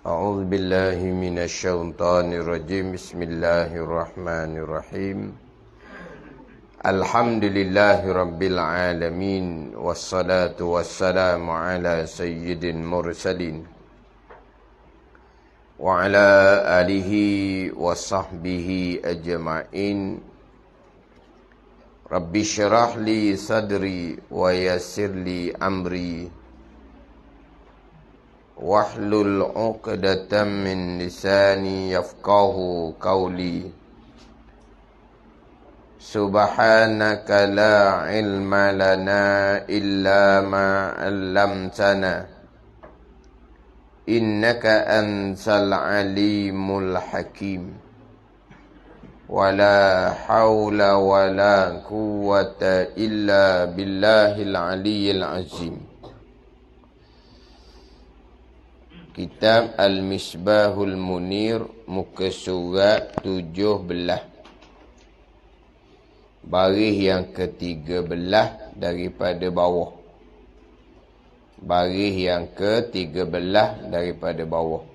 أعوذ بالله من الشيطان الرجيم بسم الله الرحمن الرحيم الحمد لله رب العالمين والصلاة والسلام على سيد المرسلين وعلى آله وصحبه أجمعين رب اشرح لي صدري ويسر لي أمري wahlul 'uqdatam min lisani yafqahu qawli subhanaka la ilma lana illa ma 'allamtana innaka antal alimul hakim wala haula wala quwwata illa billahil aliyyil azim. Kitab Al-Misbahul Munir, muka surat 17, baris yang ke-13 daripada bawah. Baris yang ke-13 daripada bawah.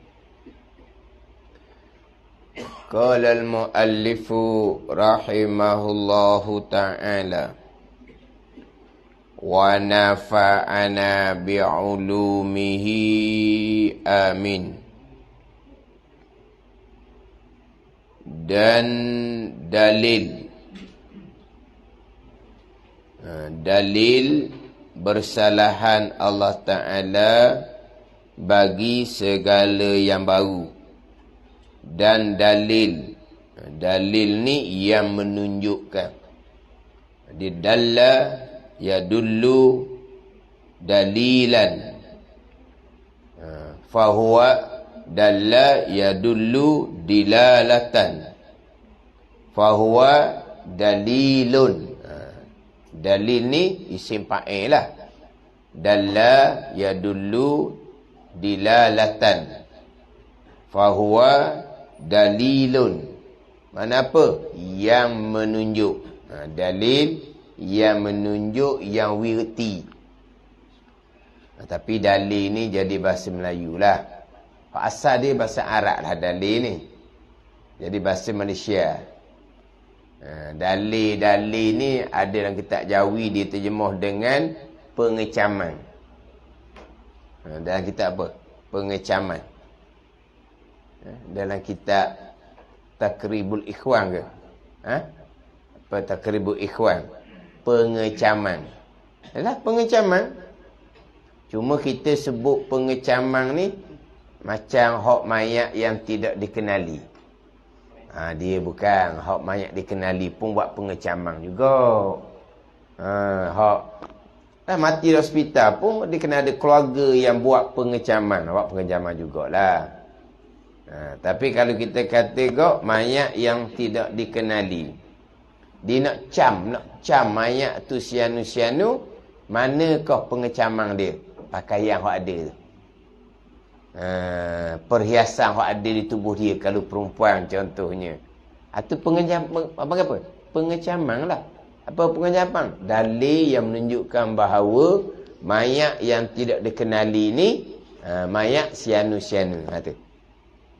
Qala al-muallifu rahimahullahu ta'ala wa nafa'ana bi'ulumihi amin. Dan dalil bersalahan Allah Ta'ala bagi segala yang baru. Dan dalil ni yang menunjukkan. Dia dalla yadullu dalilan, fahuwa dalla yadullu dilalatan, fahuwa dalilun. Dalil ni isim fa'il lah. Dalla yadullu dilalatan, fahuwa dalilun. Mana apa? Yang menunjuk. Dalil yang menunjuk, yang wirti. Tapi dalil ni jadi bahasa Melayu lah. Asal dia bahasa Arab lah dalil ni. Jadi bahasa Malaysia. Dalil ni ada dalam kitab Jawi, dia terjemuh dengan pengecaman. Dalam kitab apa? Pengecaman. Dalam kitab Takribul Ikhwan ke? Apa Takribul Ikhwan? Pengecaman. Yalah, pengecaman. Cuma kita sebut pengecaman ni macam hak mayat yang tidak dikenali. Dia bukan hak mayat dikenali pun buat pengecaman juga. Hak mati di hospital pun dia kena ada keluarga yang buat pengecaman. Buat pengecaman jugalah. Tapi kalau kita kata kok mayat yang tidak dikenali, dia nak cam mayat tu sianu-sianu, manakah pengecaman dia? Pakaian yang ada tu. Perhiasan yang ada di tubuh dia kalau perempuan contohnya. Itu pengecaman apa? Pengecaman lah. Apa pengecaman? Dalil yang menunjukkan bahawa mayat yang tidak dikenali ni mayat sianu-sianu.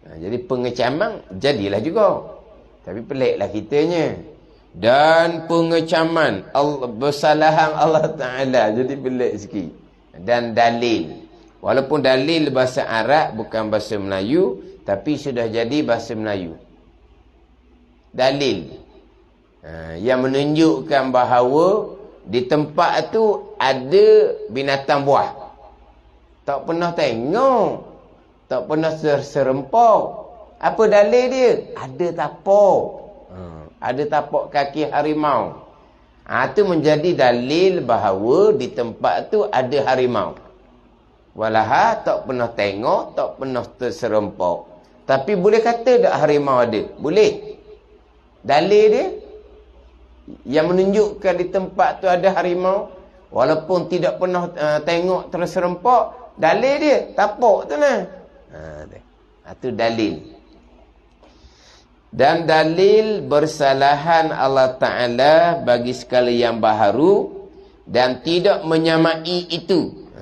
Jadi pengecaman jadilah juga. Tapi peliklah kitanya. Dan pengecaman bersalahan Allah Ta'ala. Jadi pelik sikit. Dan dalil. Walaupun dalil bahasa Arab bukan bahasa Melayu, tapi sudah jadi bahasa Melayu. Dalil. Yang menunjukkan bahawa di tempat tu ada binatang buah. Tak pernah tengok. Tak pernah serempau. Apa dalil dia? Ada tapak. Ada tapak kaki harimau. Itu menjadi dalil bahawa di tempat tu ada harimau. Walaha tak pernah tengok, tak pernah terserempau. Tapi boleh kata tak harimau ada? Boleh. Dalil dia yang menunjukkan di tempat tu ada harimau, walaupun tidak pernah tengok terserempak, dalil dia tapak tu lah. Itu dalil. Dan dalil bersalahan Allah Ta'ala bagi segala yang baharu dan tidak menyamai itu.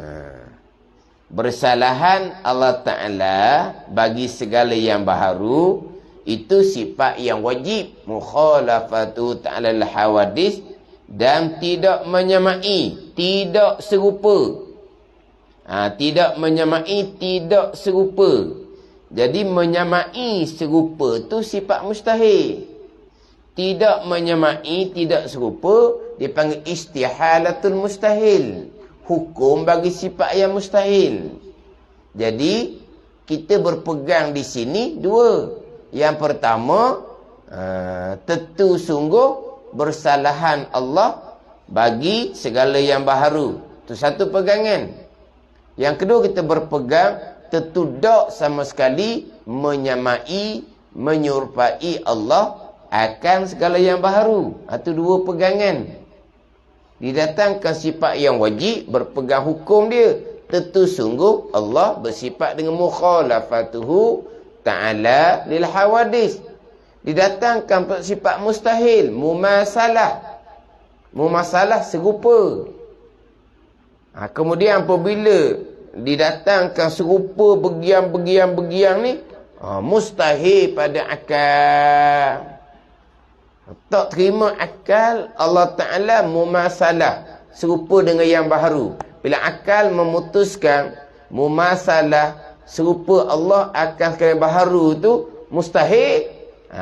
bersalahan Allah Ta'ala bagi segala yang baharu, itu sifat yang wajib. Mukhalafatu ta'ala al-hawadis, dan tidak menyamai, tidak serupa. Tidak menyamai, tidak serupa. Jadi menyamai serupa tu sifat mustahil. Tidak menyamai, tidak serupa, dipanggil istihalatul mustahil. Hukum bagi sifat yang mustahil. Jadi kita berpegang di sini dua. Yang pertama, tentu sungguh bersalahan Allah bagi segala yang baharu. Itu satu pegangan. Yang kedua, kita berpegang tentu tak sama sekali menyamai, menyerupai Allah akan segala yang baharu. Itu dua pegangan. Didatangkan sifat yang wajib, berpegang hukum dia. Tentu sungguh Allah bersifat dengan mukhalafatuhu ta'ala lil hawadis. Didatangkan sifat mustahil, mumasalah. Mumasalah serupa. Kemudian apabila didatangkan serupa begiang ni, mustahil pada akal. Tak terima akal Allah Ta'ala mumasalah, serupa dengan yang baharu. Bila akal memutuskan mumasalah, serupa Allah akan sekali baharu tu mustahil,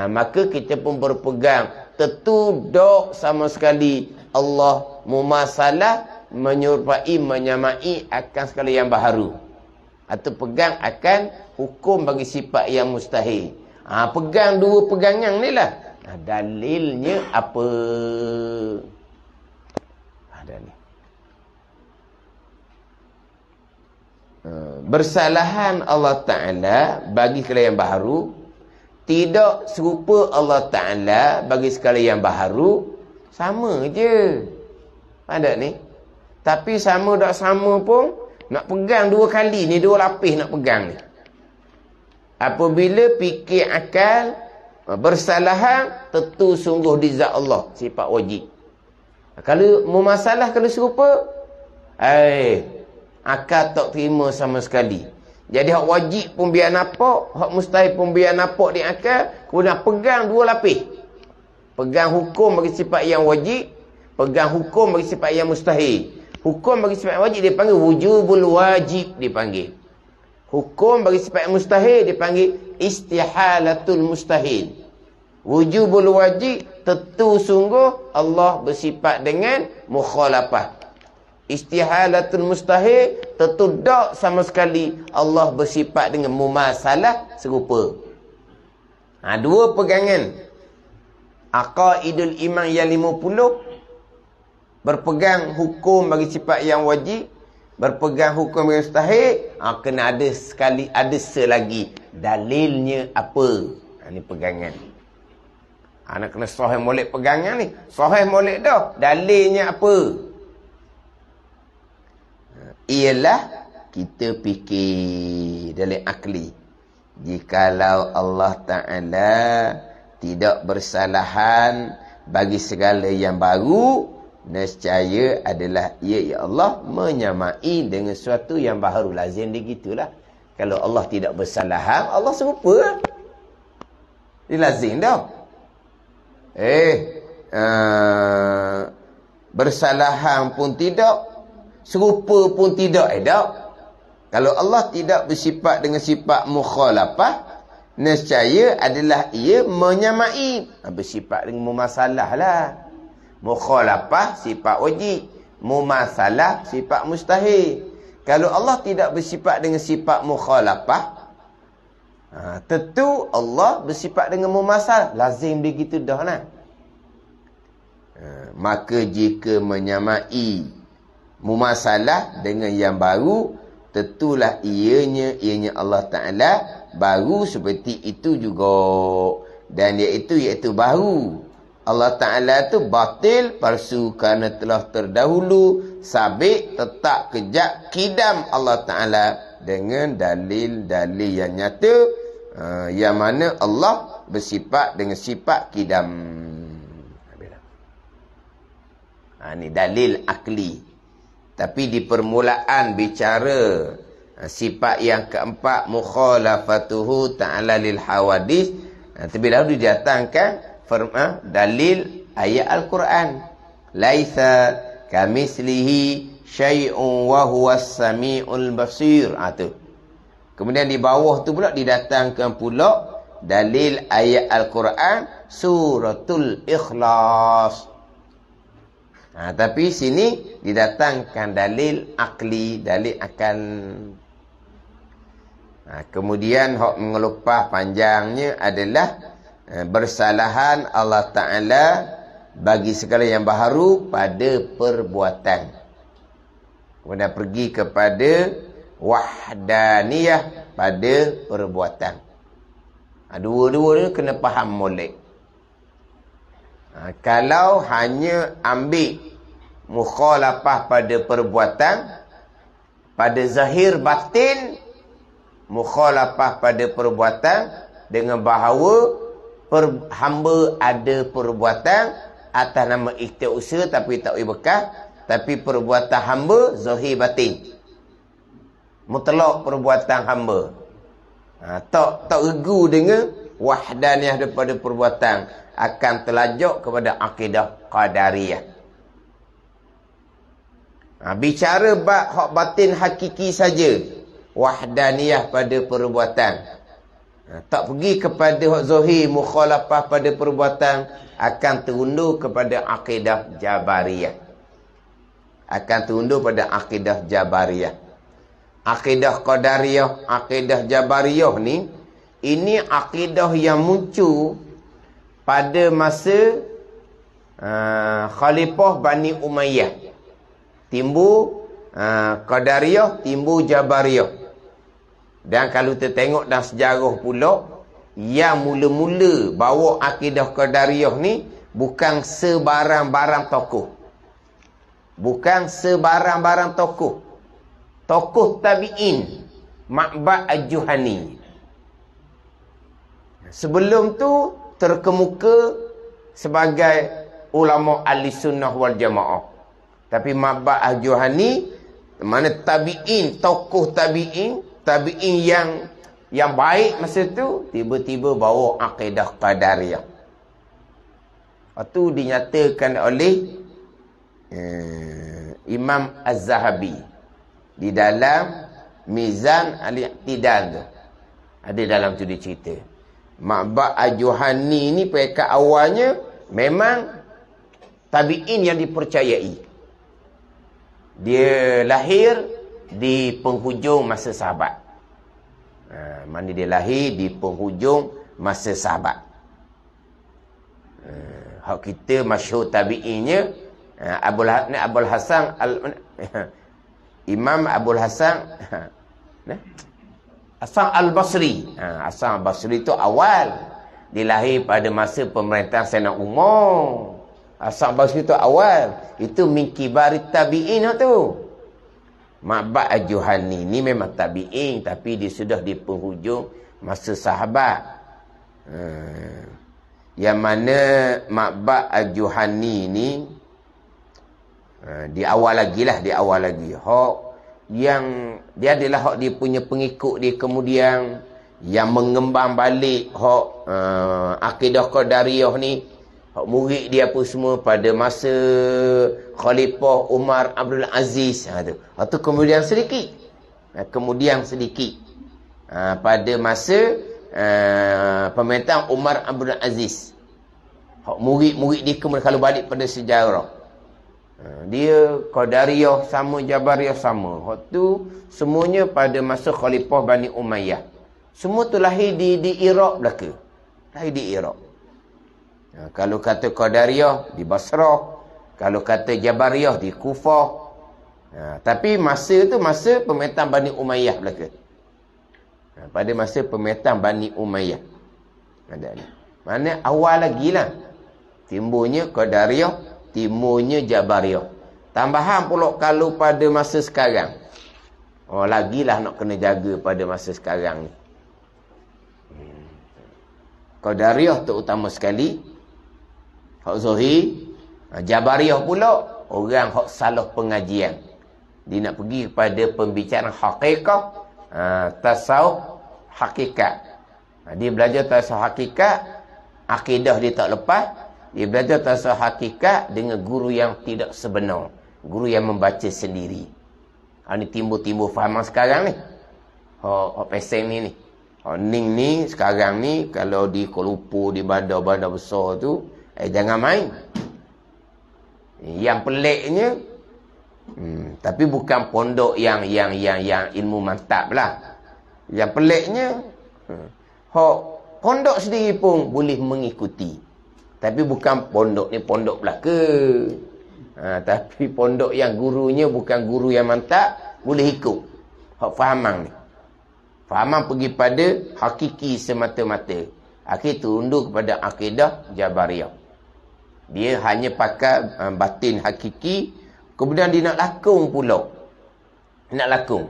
maka kita pun berpegang tentu dok sama sekali Allah mumasalah, menyerupai, menyamai akan sekali yang baharu. Atau pegang akan hukum bagi sifat yang mustahil. Pegang dua pegangan ni lah. Dalilnya apa? Ada ni. Bersalahan Allah Ta'ala bagi sekali yang baharu, tidak serupa Allah Ta'ala bagi sekali yang baharu, sama je. Ada ni. Tapi sama tak sama pun, nak pegang dua kali ni, dua lapis nak pegang ni. Apabila fikir akal bersalahan, tentu sungguh di zat Allah, sifat wajib. Kalau mumasalah, kalau serupa, akal tak terima sama sekali. Jadi hak wajib pun biar nampak, hak mustahil pun biar nampak di akal. Kemudian pegang dua lapis. Pegang hukum bagi sifat yang wajib, pegang hukum bagi sifat yang mustahil. Hukum bagi sifat yang wajib dipanggil wujubul wajib, dipanggil. Hukum bagi sifat yang mustahil dipanggil istihalatul mustahil. Wujubul wajib, tentu sungguh Allah bersifat dengan mukhalafah. Istihalatul mustahil, tentu tak sama sekali Allah bersifat dengan mumasalah, serupa. Dua pegangan. Aqaidul iman yang 50, berpegang hukum bagi sifat yang wajib, berpegang hukum yang mustahil, kena ada sekali, ada selagi dalilnya apa. Ini pegangan. Nak kena sahih molek pegangan ni. Sahih molek dah, dalilnya apa? Ialah kita fikir dalil akli. Jikalau Allah Ta'ala tidak bersalahan bagi segala yang baru, nescaya adalah ia, ya Allah, menyamai dengan sesuatu yang baharu. Lazim dia gitulah. Kalau Allah tidak bersalahan, Allah serupa. Dia lazim dah. Bersalahan pun tidak, serupa pun tidak. Tak. Kalau Allah tidak bersifat dengan sifat mukhalafah, nescaya adalah ia menyamai. Bersifat dengan mumasalah lah. Mukhalafah sifat wajib, mumasalah sifat mustahil. Kalau Allah tidak bersifat dengan sifat mukhalafah, tentu Allah bersifat dengan mumasalah. Lazim dia gitu dah lah. Maka jika menyamai mumasalah dengan yang baru, tentulah ianya Allah Ta'ala baru seperti itu juga. Dan iaitu baru. Allah Ta'ala tu batil, palsu kerana telah terdahulu, sabit, tetap, kejap, kidam Allah Ta'ala dengan dalil-dalil yang nyata, yang mana Allah bersifat dengan sifat kidam. Ini dalil akli. Tapi di permulaan bicara Sifat yang keempat, mukhalafatuhu ta'ala lil hawadis. Terlebih dahulu didatangkan dalil ayat Al-Quran. Laisa kamislihi syai'un wa huwas sami'ul basir. Tu. Kemudian di bawah tu pula didatangkan pula dalil ayat Al-Quran suratul Ikhlas. Tapi sini didatangkan dalil akli, dalil akal. Kemudian hak mengelupah panjangnya adalah bersalahan Allah Ta'ala bagi segala yang baharu pada perbuatan. Kemudian pergi kepada wahdaniyah pada perbuatan. Dua-dua ni kena faham molek. Kalau hanya ambil mukhalafah pada perbuatan, pada zahir batin, mukhalafah pada perbuatan dengan bahawa hamba ada perbuatan atas nama ikhtiar usaha tapi tak boleh bekas, tapi perbuatan hamba zahir batin, mutlak perbuatan hamba. Tak regu dengan wahdaniyah daripada perbuatan, akan terlajak kepada akidah qadariyah. Bicara bab hak batin hakiki saja, wahdaniyah pada perbuatan. Tak pergi kepada hak zahir mukhalafah pada perbuatan, akan terundur kepada akidah jabariyah. Akan terundur pada akidah jabariyah. Akidah qadariyah, akidah jabariyah ni, ini akidah yang muncul pada masa Khalifah Bani Umayyah. Timbul Qadariyah, timbul Jabariyah. Dan kalau kita tengok dalam sejarah pula, yang mula-mula bawa akidah Qadariyah ni bukan sebarang-barang tokoh. Bukan sebarang-barang tokoh. Tokoh tabi'in, Ma'bad Al-Juhani. Sebelum tu terkemuka sebagai ulama ahli sunnah wal jamaah. Tapi Ma'bad Al-Juhani, mana tabi'in, tokoh tabi'in yang baik masa tu, tiba-tiba bawa akidah qadariyah. Itu dinyatakan oleh Imam Az-Zahabi di dalam Mizan Al-Iqtidal. Ada dalam tu dia cerita. Ma'bad Al-Juhani ni pekat awalnya memang tabi'in yang dipercayai. Dia lahir di penghujung masa sahabat. Mana dia lahir di penghujung masa sahabat. Hak kita masyhur tabi'innya Abul Hasan Imam Abul Hasan Hasan Al-Basri. Hasan Al-Basri itu awal. Dia lahir pada masa pemerintahan Sayyidina Umar. Hasan Al-Basri itu awal. Itu min kibarit tabi'in tu. Ma'bad Al-Juhani ni memang tabi'in, tapi dia sudah di penghujung masa sahabat. Yang mana Ma'bad Al-Juhani ni di awal lagi. Hak yang dia adalah hak dia punya pengikut dia kemudian yang mengembang balik hak akidah qadariyah ni, hak murid dia apa semua pada masa Khalifah Umar Abdul Aziz. Tu kemudian sedikit. Pada masa pemerintahan Umar Abdul Aziz. Hak murid-murid dia kemudian kalau balik pada sejarah, dia Qadariyah sama, Jabariyah sama. Hak tu semuanya pada masa Khalifah Bani Umayyah. Semua tu lahir di Iraq belaka. Lahir di Iraq. Kalau kata Qadariyah di Basrah, kalau kata Jabariyah di Kufah. Tapi masa tu masa pemerintahan Bani Umayyah belaka. Pada masa pemerintahan Bani Umayyah. Mana awal lagi lah. Timbulnya Qadariyah, timbulnya Jabariyah. Tambahan pula kalau pada masa sekarang. Lagilah nak kena jaga pada masa sekarang ni. Qadariyah terutama sekali. Hak Zuhri. Jabariyah pula orang hak salah pengajian. Dia nak pergi kepada pembicaraan hakikah, tasawuf hakikat. Dia belajar tasawuf hakikat, akidah dia tak lepas. Dia belajar tasawuf hakikat dengan guru yang tidak sebenar, guru yang membaca sendiri. Ini timbul-timbul fahaman sekarang ni. Peseng ni. Ning ni sekarang ni kalau di Kuala Lumpur, di bandar-bandar besar tu, jangan main. Yang peliknya, tapi bukan pondok yang ilmu mantap lah. Yang peliknya, pondok sendiri pun boleh mengikuti. Tapi bukan pondok ni pondok belaka. Tapi pondok yang gurunya bukan guru yang mantap, boleh ikut. Fahamang ni. Fahamang pergi pada hakiki semata-mata. Akhir turundur kepada akidah Jabariyah. Dia hanya pakai batin hakiki. Kemudian dia nak lakung pula. Nak lakung.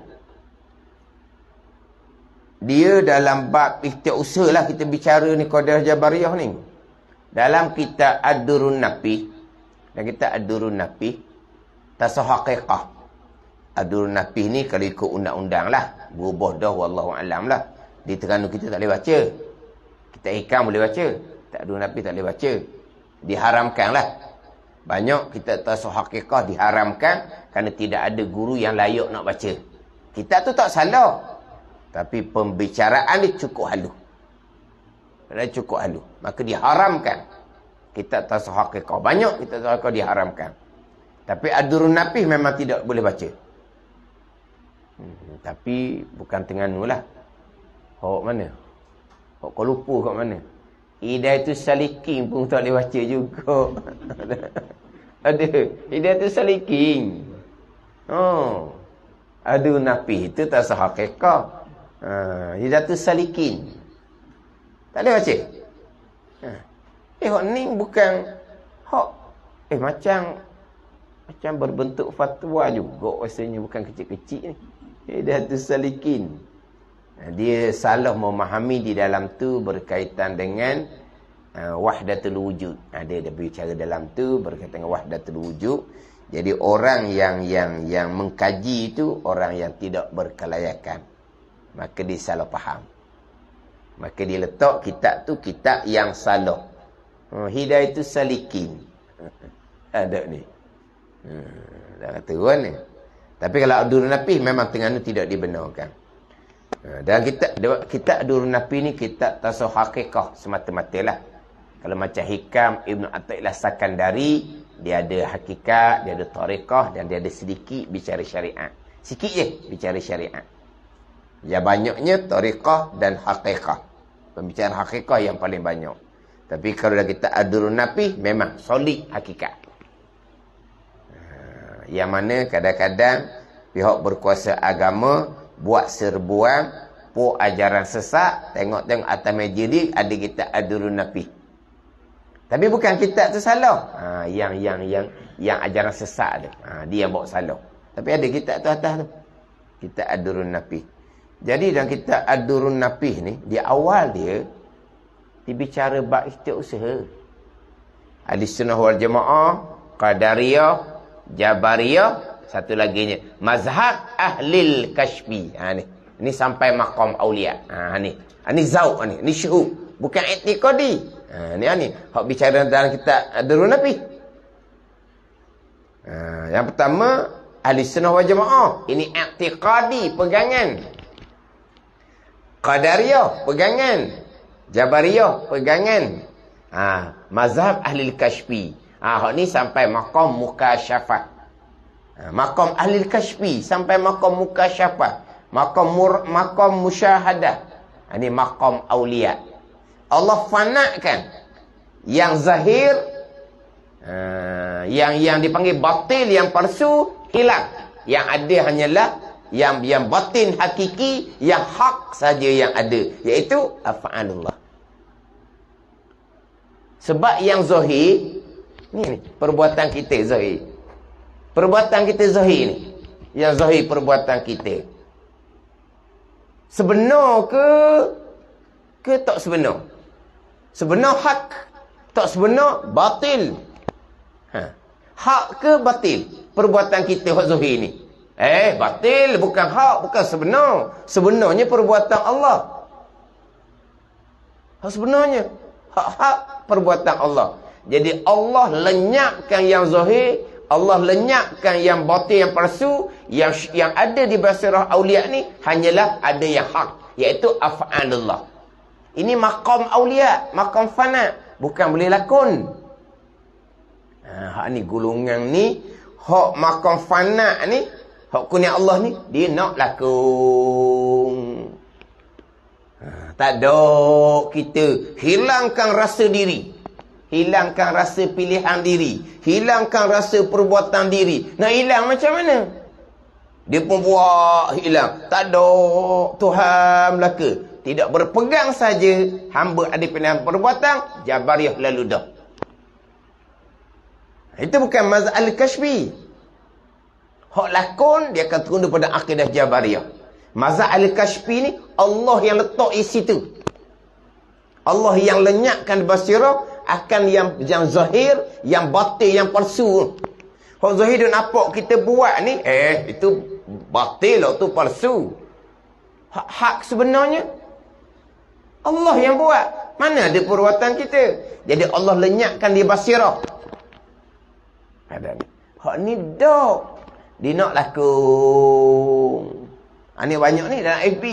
Dia dalam bab ikhtiar usaha lah kita bicara ni Qadah Jabariyah ni. Dalam kitab Ad-Durrun Napih. Dan kitab Ad-Durrun Napih. Tasawuf haqiqah. Ad-Durrun Napih ni kalau ikut undang-undang lah. Berubah dah wallahu alam lah. Di Terengganu kita tak boleh baca. Kita Hikam boleh baca. Tak Ad-Durrun Napih tak boleh baca. Diharamkan lah. Banyak kita tasawuf haqiqah diharamkan kerana tidak ada guru yang layak nak baca. Kitab tu tak salah. Tapi pembicaraan dia cukup halus. Dia cukup halus. Maka diharamkan. Kitab tasawuf haqiqah. Banyak kitab tasawuf haqiqah diharamkan. Tapi Ad-Durrun Napih memang tidak boleh baca. Tapi bukan Terengganu lah. Hok mana? Hok Kuala Lumpur kat mana? Hidayatul Salikin pun tak boleh baca juga. Ada. Hidayatul Salikin. Ad-Durrun Napih itu tasawuf haqiqah. Hidayatul Salikin. Tak boleh baca. Hok ni bukan hok. Macam berbentuk fatwa juga rasanya, bukan kecil-kecil ni. Hidayatul Salikin. Dia salah memahami di dalam tu berkaitan dengan wahdatul wujud. Dia berbicara dalam tu berkaitan dengan wahdatul wujud. Jadi orang yang mengkaji itu orang yang tidak berkelayakan. Maka dia salah faham. Maka dia letak kitab tu kitab yang salah. Hidayatul Salikin. Ada ni. Dah kata orang ni. Tapi kalau Ad-Durrun Napih memang Terengganu tidak dibenarkan. Dan kitab Ad-Durrun Napih ni kitab tasawuf haqiqah semata-mata lah. Kalau macam Hikam Ibn Athaillah Sakandari, dia ada hakikat, dia ada tariqah dan dia ada sedikit bicara syariat. Sikit je bicara syariat. Yang banyaknya tariqah dan haqiqah. Pembicaraan haqiqah yang paling banyak. Tapi kalau dah kitab Ad-Durrun Napih memang solid hakikat. Yang mana kadang-kadang pihak berkuasa agama buat serbuan, ajaran sesat, tengok-tengok atas meja dia ada kitab Ad-Durrun Napih. Tapi bukan kitab tu salah. Yang ajaran sesat tu. Dia yang bawa salah. Tapi ada kitab tu atas tu. Kitab Ad-Durrun Napih. Jadi dalam kitab Ad-Durrun Napih ni, di awal dia dibicara bab ikhtiar usaha. Ahlussunnah wal Jamaah, Qadariyah, Jabariyah, satu laginya mazhab Ahlil Kashfi. Ni sampai maqam aulia. Ni zauq ni, ni syuhud, bukan i'tiqadi. Ni hak bicara dalam kitab Ad-Durrun Napih. Yang pertama Ahlussunnah wal Jamaah, ini i'tiqadi, pegangan. Qadariyah, pegangan. Jabariyah, pegangan. Mazhab Ahlil Kashfi. Hak ni sampai maqam mukasyafah. Maqam Ahlil Kashfi sampai maqam mukasyafah. Maqam musyahadah. Ini maqam aulia. Allah fanakan yang zahir, yang dipanggil batil, yang palsu, hilang. Yang ada hanyalah yang batin hakiki, yang hak saja yang ada, iaitu af'alullah. Sebab yang zahir ni perbuatan kita zahir. Perbuatan kita zahir ni. Yang zahir perbuatan kita. Sebenar ke tak sebenar? Sebenar hak, tak sebenar batil. Hak ke batil perbuatan kita hak zahir ni? Batil, bukan hak, bukan sebenar. Sebenarnya perbuatan Allah. Sebenarnya hak perbuatan Allah. Jadi Allah lenyapkan yang zahir, Allah lenyapkan yang batin, yang palsu. Yang ada di basirah aulia ni hanyalah ada yang hak, iaitu af'alullah. Ini maqam aulia, maqam fana, bukan boleh lakon. Hak ni golongan ni, hak maqam fana ni, hak kurnia Allah ni, dia nak lakon. Tak ada kita hilangkan rasa diri, hilangkan rasa pilihan diri, hilangkan rasa perbuatan diri. Nak hilang macam mana? Dia pun buat hilang. Tak ada Tuhan Melaka. Tidak berpegang saja, hamba ada pilihan perbuatan, Jabariyah lalu dah. Itu bukan mazhab al-kashfi. Hak lakon, dia akan tunduk pada akidah Jabariyah. Mazhab al-kashfi ni, Allah yang letak di situ. Allah yang lenyapkan basirah akan yang zahir, yang batin, yang palsu. Hak zahir dan apa kita buat ni, itu batil lah, tu palsu. Hak sebenarnya Allah yang buat. Mana ada perbuatan kita? Jadi Allah lenyapkan di basirah. Ada ni. Hak ni dak. Dia nak lakon. Ini banyak ni dalam FB.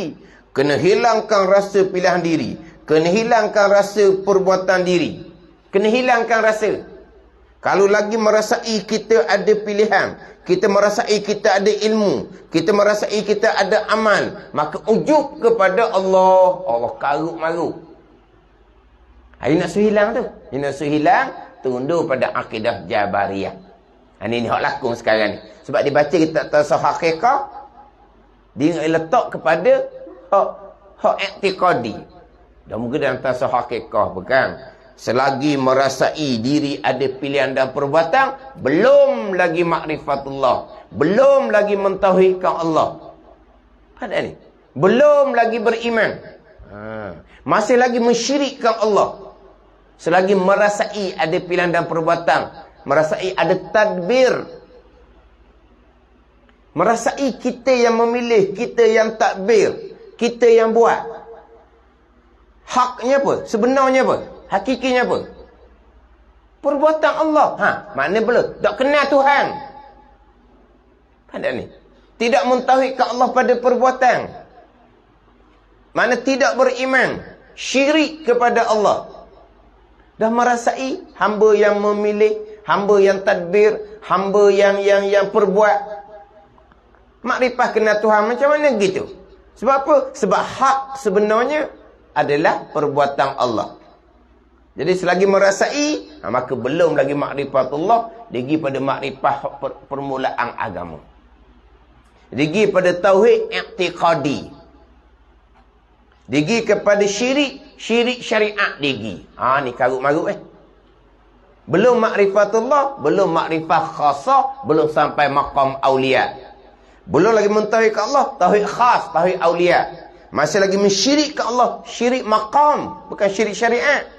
Kena hilangkan rasa pilihan diri. Kena hilangkan rasa perbuatan diri. Kena hilangkan rasa. Kalau lagi merasai kita ada pilihan, kita merasai kita ada ilmu, kita merasai kita ada amal, maka ujub kepada Allah. Allah karuk maruk. Ini nak suruh hilang tu. Ini nak suruh hilang, tunduk pada akidah Jabariyah. Ini hak lakon sekarang ni. Sebab dia baca kita tasawuf hakikah, dia letak kepada hak i'tiqadi. Dan mungkin dalam tasawuf hakikah bukan. Selagi merasai diri ada pilihan dan perbuatan, belum lagi makrifatullah, belum lagi mentauhidkan Allah. Ada ni. Belum lagi beriman. Masih lagi mensyirikkan Allah. Selagi merasai ada pilihan dan perbuatan, merasai ada tadbir, merasai kita yang memilih, kita yang tadbir, kita yang buat. Haknya apa? Sebenarnya apa? Hakikinya apa? Perbuatan Allah. Maknanya belum. Tak kenal Tuhan. Pada ni. Tidak mentauhidkan Allah pada perbuatan. Mana tidak beriman. Syirik kepada Allah. Dah merasai hamba yang memilih, hamba yang tadbir, hamba yang perbuat. Makrifah kenal Tuhan macam mana gitu? Sebab apa? Sebab hak sebenarnya adalah perbuatan Allah. Jadi selagi merasai, maka belum lagi makrifatullah, digi pada makrifah permulaan agama. Digi pada tauhid i'tiqadi. Digi kepada syirik syariat digi. Ni karut-marut Belum makrifatullah, belum makrifah khasah, belum sampai maqam aulia. Belum lagi mentauhidkan Allah, tauhid khas, tauhid aulia. Masih lagi mensyirikkan Allah, syirik maqam, bukan syirik syariat.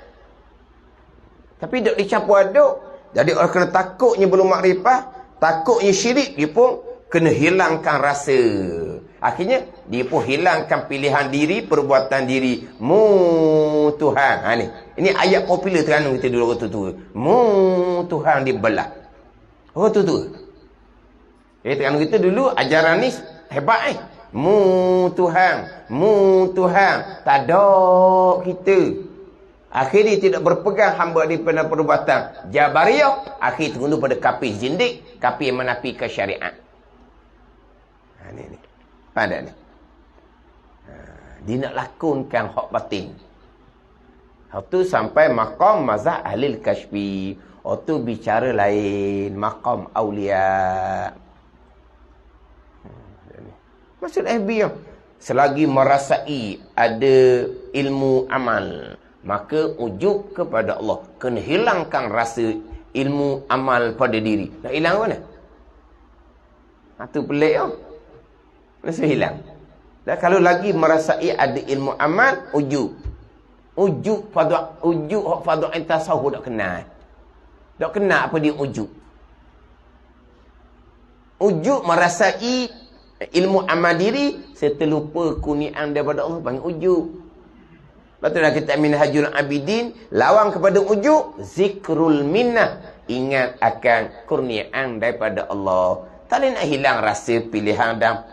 Tapi tak dicampur aduk. Jadi orang kena takutnya belum makrifah, takutnya syirik, dia pun kena hilangkan rasa. Akhirnya dia pun hilangkan pilihan diri, perbuatan diri. Mu Tuhan. Ni. Ini ayat popular Terengganu kita dulu waktu tu. Mu Tuhan dibelah. Waktu tu. Terengganu kita dulu ajaran ni hebat Mu Tuhan, mu Tuhan. Tak ada kita. Akhirnya tidak berpegang hamba di pada perbuatan Jabariyah, akhir tunduk pada kafir zindik, kafir yang menafikan syariat. Ni. Pada ni. Dia nak lakonkan hak batin. Hak tu sampai maqam mazhab ahli kashfi. Hak tu bicara lain, maqam aulia. Maksud FB selagi merasai ada ilmu amal, maka ujub kepada Allah. Kena hilangkan rasa ilmu amal pada diri. Nak hilang mana? Itu pelik Rasa hilang. Dan kalau lagi merasai ada ilmu amal, ujub. Ujub hak fadhu tasawuf tak kenal. Tak kenal apa dia ujub. Ujuk merasai ilmu amal diri, seterlupa kurniaan daripada Allah, panggil ujuk. Lepas tu dah kita Minhajul Abidin, lawan kepada ujuk, zikrul minnah, ingat akan kurniaan daripada Allah. Tak boleh nak hilang rasa pilihan dan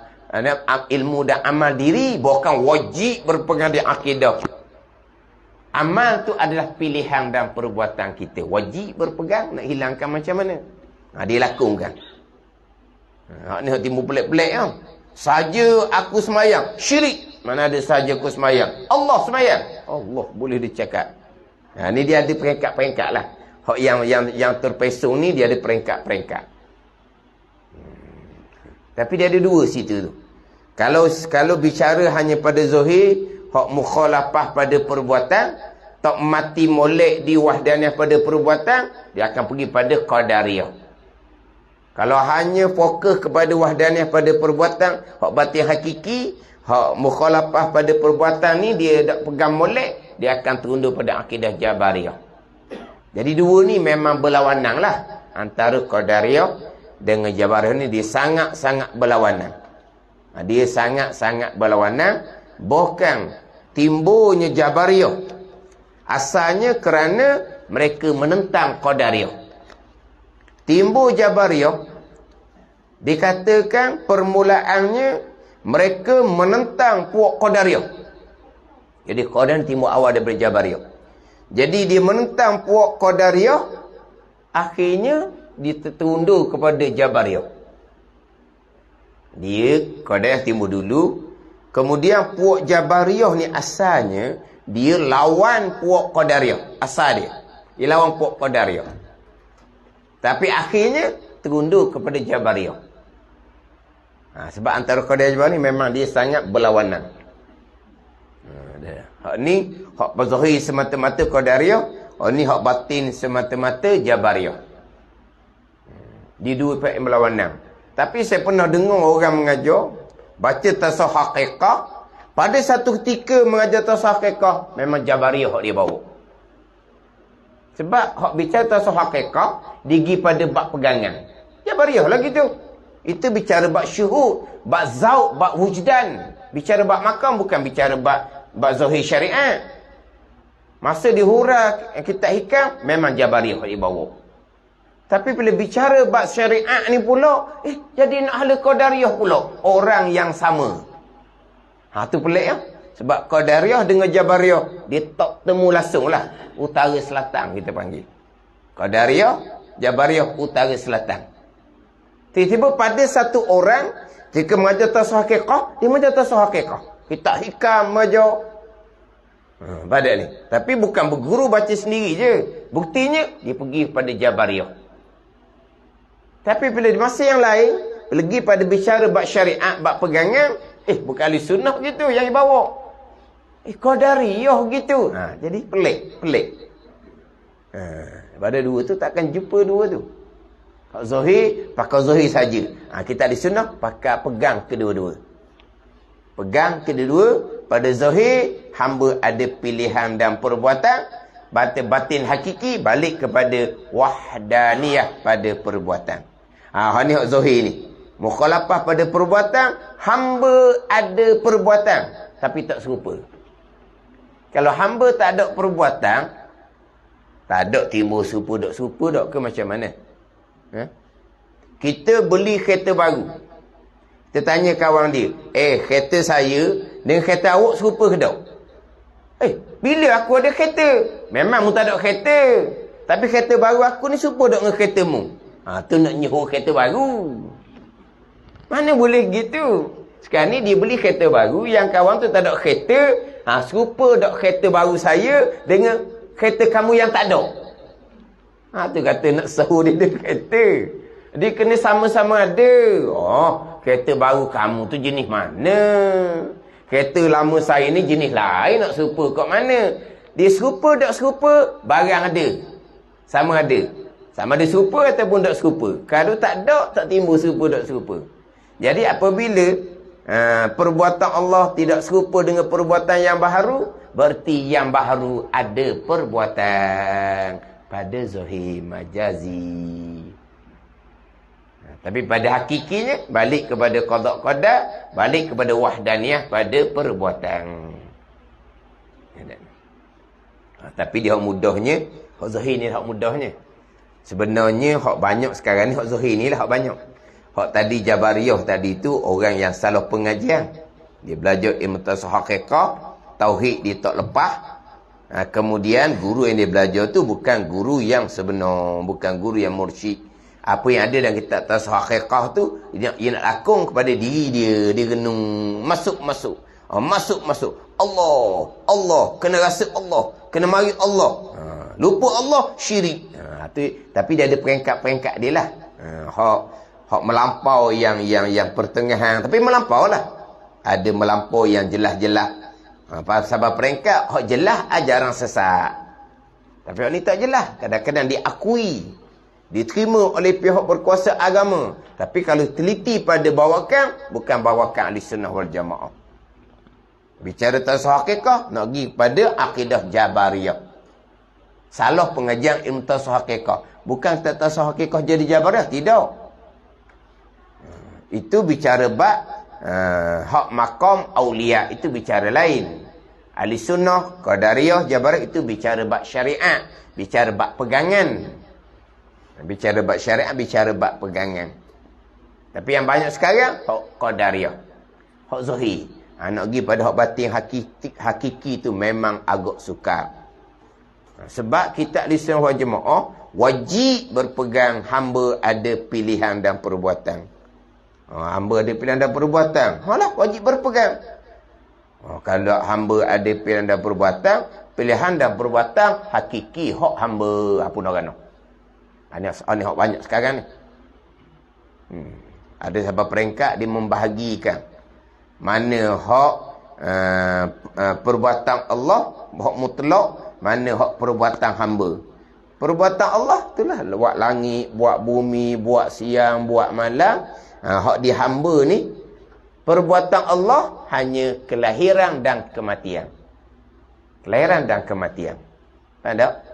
ilmu dan amal diri, bukan wajib berpegang di akidah. Amal tu adalah pilihan dan perbuatan kita. Wajib berpegang, nak hilangkan macam mana? Dia lakukan. Ni timbul pelik-pelik ya. Saja aku semayang, syirik. Mana ada saja aku semayang? Allah semayang. Allah boleh dicakap. Ni dia ada peringkat-peringkat lah. Yang terpesong ni dia ada peringkat-peringkat. Tapi dia ada dua situ tu. Kalau bicara hanya pada zahir, hak mukhalafah pada perbuatan, tak mati molek di wahdaniyah pada perbuatan, dia akan pergi pada qadariyah. Kalau hanya fokus kepada wahdaniyah pada perbuatan, hak batin hakiki, hak mukhalafah pada perbuatan ni dia tak pegang molek, dia akan terundur pada akidah Jabariyah. Jadi dua ni memang berlawanan lah. Antara qadariyah dengan Jabariyah ni dia sangat-sangat berlawanan. Dia sangat-sangat berlawanan. Bahkan timbulnya Jabariyah asalnya kerana mereka menentang qadariyah. Timbul Jabariyah dikatakan permulaannya mereka menentang puak qadariyah. Jadi qadariyah timbul awal daripada Jabariyah. Jadi dia menentang puak qadariyah, akhirnya dia terundur kepada Jabariyah. Dia qadariyah timbul dulu, kemudian puak Jabariyah ni asalnya dia lawan puak qadariyah. Asal dia lawan puak qadariyah. Tapi akhirnya terundur kepada Jabariyah. Sebab antara qadariyah Jabariyah ni memang dia sangat berlawanan. Hak ni hak zahir semata-mata qadariyah, hak ni hak batin semata-mata Jabariyah. Di dua pihak yang berlawanan. Tapi saya pernah dengar orang mengajar baca tasawuf haqiqah, pada satu ketika mengajar tasawuf haqiqah memang Jabariyah hak dia bawa. Sebab hak bicara tasawuf haqiqah digi pada bab pegangan. Jabariyah lah gitu. Itu bicara bab syuhud, bab zauq, bab wujdan. Bicara bab makam, bukan bicara bab zahir syariat. Masa dihurah kitab hikam, memang Jabariyah yang dibawa. Tapi bila bicara bab syariat ni pula, jadi nak ahli qadariyah pula. Orang yang sama. Tu pelik ya. Sebab qadariyah dengan Jabariyah, dia tak temu langsung lah. Utara selatan kita panggil. Qadariyah, Jabariyah utara selatan. Tiba-tiba pada satu orang, jika mengajar tasawuf haqiqah, dia mengajar tasawuf haqiqah. Kitab hikam mengajar. Pada ni. Tapi bukan berguru baca sendiri je. Buktinya, dia pergi pada Jabariyah. Tapi bila di masa yang lain, pergi pada bicara bab syariat, bab pegangan, bukan ahli sunnah gitu yang dibawa. Qadariyah gitu. Jadi pelik. Pada dua tu takkan jumpa dua tu. Kalau zahir, pakai zahir saja. Kita ahli sunnah, pakai pegang kedua-dua. Pegang kedua-dua, pada zahir, hamba ada pilihan dan perbuatan. Batin hakiki, balik kepada wahdaniyah pada perbuatan. Ni hak zahir ni. Mukhalafah pada perbuatan, hamba ada perbuatan, tapi tak serupa. Kalau hamba tak ada perbuatan, tak ada timbul serupa, tak serupa tak ke macam mana? Kita beli kereta baru. Kita tanya kawan dia, kereta saya dengan kereta awak serupa ke tak? Bila aku ada kereta? Memang mu tak ada kereta. Tapi kereta baru aku ni serupa tak dengan kereta mu? Tu nak nyuruh kereta baru. Mana boleh gitu? Sekarang ni dia beli kereta baru, yang kawan tu tak ada kereta. Serupa tak kereta baru saya dengan kereta kamu yang tak ada. Tu kata nak seru dia ada kereta. Dia kena sama-sama ada. Kereta baru kamu tu jenis mana? Kereta lama saya ni jenis lain, nak serupa kat mana? Dia serupa tak serupa, barang ada. Sama ada. Sama ada serupa ataupun tak serupa. Kalau tak ada, tak timbul serupa tak serupa. Jadi apabila perbuatan Allah tidak serupa dengan perbuatan yang baharu, berarti yang baharu ada perbuatan pada zahir majazi. Tapi pada hakikinya, balik kepada qada qadar, balik kepada wahdaniyah pada perbuatan. Tapi dia hak mudahnya, hak zahir ni hak mudahnya. Sebenarnya hak banyak sekarang ni, hak zahir ni lah hak banyak. Hak tadi Jabariyah tadi tu, orang yang salah pengajian. Dia belajar ilmu tasawuf haqiqah, tauhid dia tak lepas. Kemudian guru yang dia belajar tu bukan guru yang sebenar, bukan guru yang mursyid. Apa yang ada dalam kitab tasawuf haqiqah tu, dia nak lakon kepada diri dia. Dia renung, masuk. Allah, kena rasa Allah, kena mari Allah. Lupa Allah, syirik. Tapi dia ada peringkat-peringkat dia lah. Hak melampau yang pertengahan, tapi melampau lah. Ada melampau yang jelas-jelas. Sebab peringkat hak jelas ajaran sesat. Tapi hak ni tak jelas. Kadang-kadang diakui, diterima oleh pihak berkuasa agama. Tapi kalau teliti pada bawakan, bukan bawakan ahli sunnah wal jamaah. Bicara tasawuf haqiqah, nak pergi pada akidah Jabariyah. Salah pengajian ilmu tasawuf haqiqah. Bukan tasawuf haqiqah jadi Jabariyah, tidak. Itu bicara bab hak maqam aulia, itu bicara lain. Ahli sunnah, qadariyah, Jabariyah itu bicara bab syariat, bicara bab pegangan. Bicara bab syariat, bicara bab pegangan. Tapi yang banyak sekarang hak qadariyah, hak zahir. Nak pergi pada hak batin hakiki tu memang agak sukar. Sebab kita ahli sunnah wal jamaah wajib berpegang hamba ada pilihan dan perbuatan. Hamba ada pilihan dan perbuatan, wajib berpegang. Kalau hamba ada pilihan dan perbuatan, pilihan dan perbuatan hakiki hak hamba apa nak kena. Ini hak banyak sekarang ni. Ada sebab peringkat dia membahagikan mana hak perbuatan Allah, hak mutlak, mana hak perbuatan hamba. Perbuatan Allah itulah buat langit, buat bumi, buat siang, buat malam. Hak di hamba ni, perbuatan Allah hanya kelahiran dan kematian. Kelahiran dan kematian. Faham tak?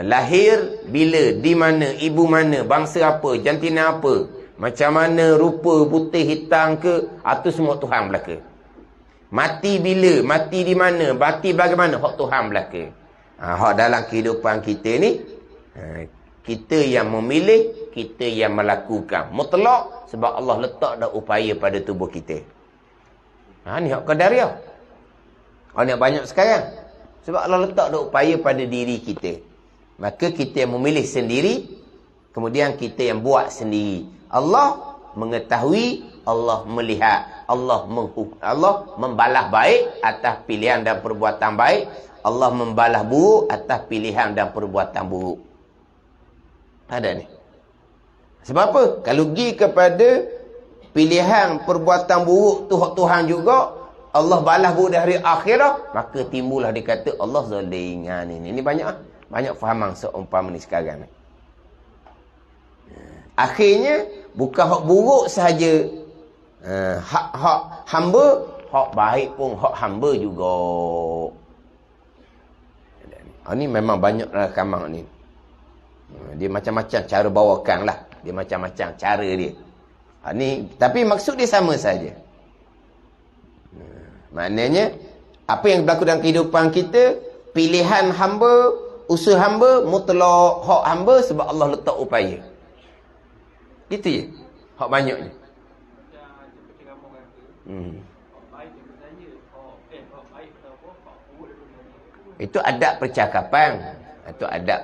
Lahir bila, di mana, ibu mana, bangsa apa, jantina apa, macam mana rupa, putih, hitam ke, itu semua Tuhan belaka. Mati bila, mati di mana, mati bagaimana, hak Tuhan belaka. Hak dalam kehidupan kita ni, kita yang memilih, kita yang melakukan. Mutlak, sebab Allah letak dah upaya pada tubuh kita. Ni hak qadariyah. Ni banyak sekarang. Sebab Allah letak dah upaya pada diri kita. Maka kita yang memilih sendiri, kemudian kita yang buat sendiri. Allah mengetahui, Allah melihat, Allah membalas baik atas pilihan dan perbuatan baik, Allah membalas buruk atas pilihan dan perbuatan buruk. Ada ni. Sebab apa? Kalau pergi kepada pilihan perbuatan buruk tu hak Tuhan juga, Allah balas buruk dari akhirat, maka timbullah dia kata Allah zalim. Ini banyak fahaman seumpama ni sekarang ni. Akhirnya bukan hak buruk sahaja hak hamba, hak baik pun hak hamba juga. Ini memang banyak rakaman ni. Dia macam-macam cara bawakan lah. Dia macam-macam cara dia. Tapi maksud dia sama saja. Maknanya, apa yang berlaku dalam kehidupan kita, pilihan hamba, usaha hamba, mutlak hak hamba sebab Allah letak upaya. Gitu je. Hak banyaknya. Itu adab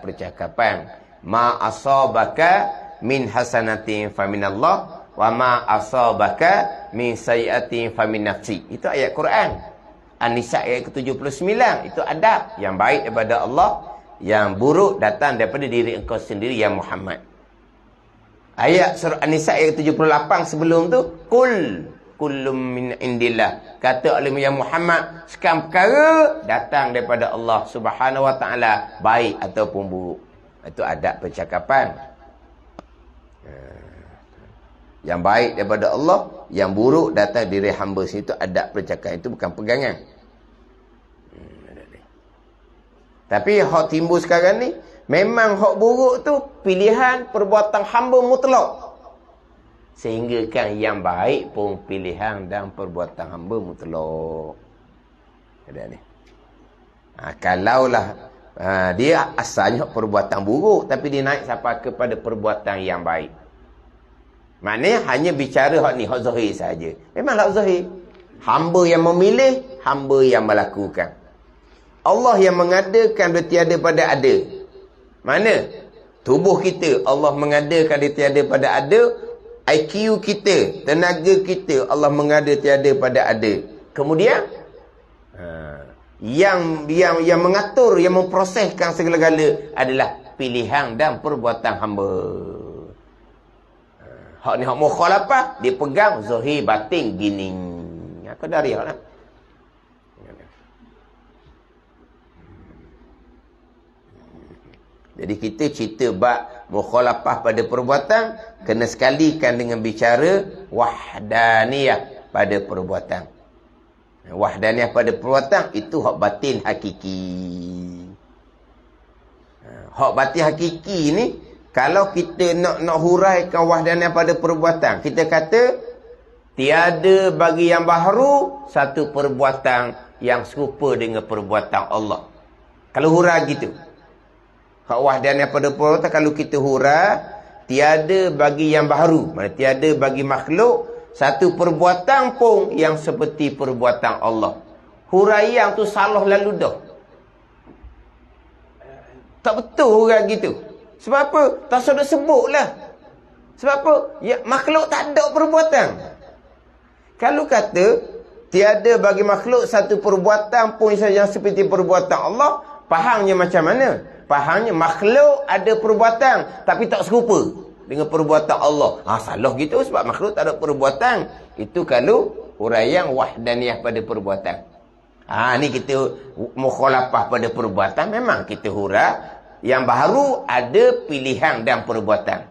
percakapan. Ma asabaka min hasanatin faminallah wa ma asabaka min sayyiatin famin nafsi. Itu ayat Quran. An-Nisa ayat ke-79. Itu adab. Yang baik daripada Allah, yang buruk datang daripada diri engkau sendiri ya Muhammad. Ayat surah An-Nisa ayat ke-78 sebelum tu, kullum min indillah. Kata oleh ya Muhammad, sekalian perkara datang daripada Allah Subhanahu wa taala, baik ataupun buruk. Itu adab percakapan. Yang baik daripada Allah, yang buruk datang dari hamba sini. Itu adab percakapan, itu bukan pegangan. Tapi hak timbul sekarang ni, memang hak buruk tu pilihan perbuatan hamba mutlak. Sehingga kan yang baik pun pilihan dan perbuatan hamba mutlak. Ada ni. Kalaulah dia asalnya perbuatan buruk, tapi dia naik sampai kepada perbuatan yang baik. Maknanya hanya bicara hak ni, hak zahir saja. Memanglah zahir. Hamba yang memilih, hamba yang melakukan. Allah yang mengadakan dia tiada pada ada. Mana? Tubuh kita Allah mengadakan dia tiada pada ada. IQ kita, tenaga kita Allah mengada tiada pada ada. Kemudian yang mengatur, yang memproseskan segala-gala adalah pilihan dan perbuatan hamba. Hak ni hak mukhalafah, dia pegang zahir batin gini. Aku dari lah. Jadi kita cerita bab mukhalafah pada perbuatan, kena sekalikan dengan bicara wahdaniyah pada perbuatan. Wahdaniyah pada perbuatan itu hak batin hakiki. Hak batin hakiki ni, kalau kita nak huraikan wahdaniyah pada perbuatan, kita kata tiada bagi yang baharu satu perbuatan yang serupa dengan perbuatan Allah. Kalau hurai gitu. Hak wahdaniyah pada perbuatan kalau kita hurai, tiada bagi yang baharu, mana tiada bagi makhluk satu perbuatan pun yang seperti perbuatan Allah. Huraian tu salah lalu dah. Tak betul hurai gitu. Sebab apa? Tak sudah sebutlah. Sebab apa? Ya, makhluk tak ada perbuatan. Kalau kata tiada bagi makhluk satu perbuatan pun yang seperti perbuatan Allah, fahamnya macam mana? Fahamnya makhluk ada perbuatan tapi tak serupa dengan perbuatan Allah. Salah gitu sebab makhluk tak ada perbuatan. Itu kalau huraian wahdaniyah pada perbuatan. Ni kita mukhalafah pada perbuatan, memang kita hurai yang baru ada pilihan dan perbuatan.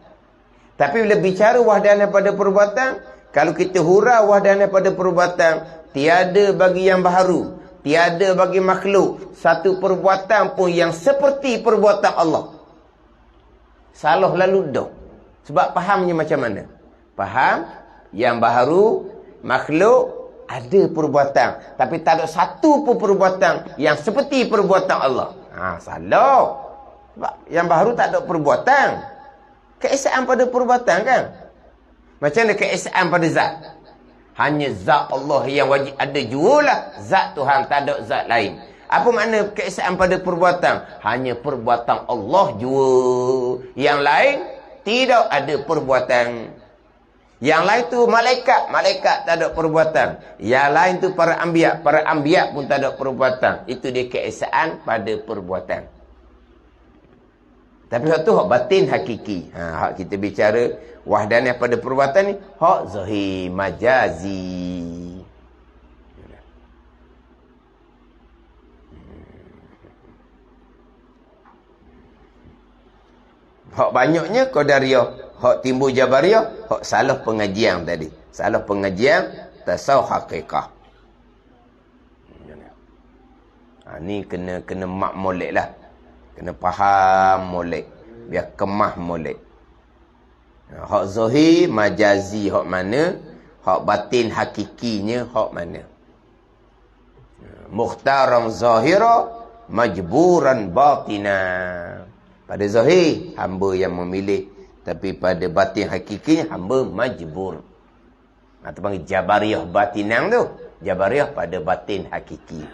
Tapi bila bicara wahdaniyah pada perbuatan, kalau kita hurai wahdaniyah pada perbuatan, tiada bagi yang baharu, tiada bagi makhluk satu perbuatan pun yang seperti perbuatan Allah. Salah lalu dah. Sebab fahamnya macam mana? Faham yang baharu, makhluk ada perbuatan, tapi tak ada satu pun perbuatan yang seperti perbuatan Allah. Salah. Sebab yang baharu tak ada perbuatan. Keesaan pada perbuatan kan? Macam mana keesaan pada zat? Hanya zat Allah yang wajib ada jualah. Zat Tuhan, tak ada zat lain. Apa makna keesaan pada perbuatan? Hanya perbuatan Allah jua. Yang lain tidak ada perbuatan. Yang lain tu malaikat, malaikat tak ada perbuatan. Yang lain tu para anbiya pun tak ada perbuatan. Itu dia keesaan pada perbuatan. Tapi hak tu hak batin hakiki. Hak kita bicara wahdaniyah pada perbuatan ni, hak zahir majazi. Hak banyaknya qadariyah, hak timbul jabariyah, hak salah pengajian tadi. Salah pengajian tasawuf hakikah. Ni kena mak molek lah. Kena faham molek. Biar kemah molek. Hak zahir majazi hak mana, hak batin hakikinya hak mana. Mukhtaran zahira, majburan batina. Pada zahir hamba yang memilih, tapi pada batin hakikinya hamba majbur. Atau panggil jabariyah batinang tu. Jabariyah pada batin hakiki.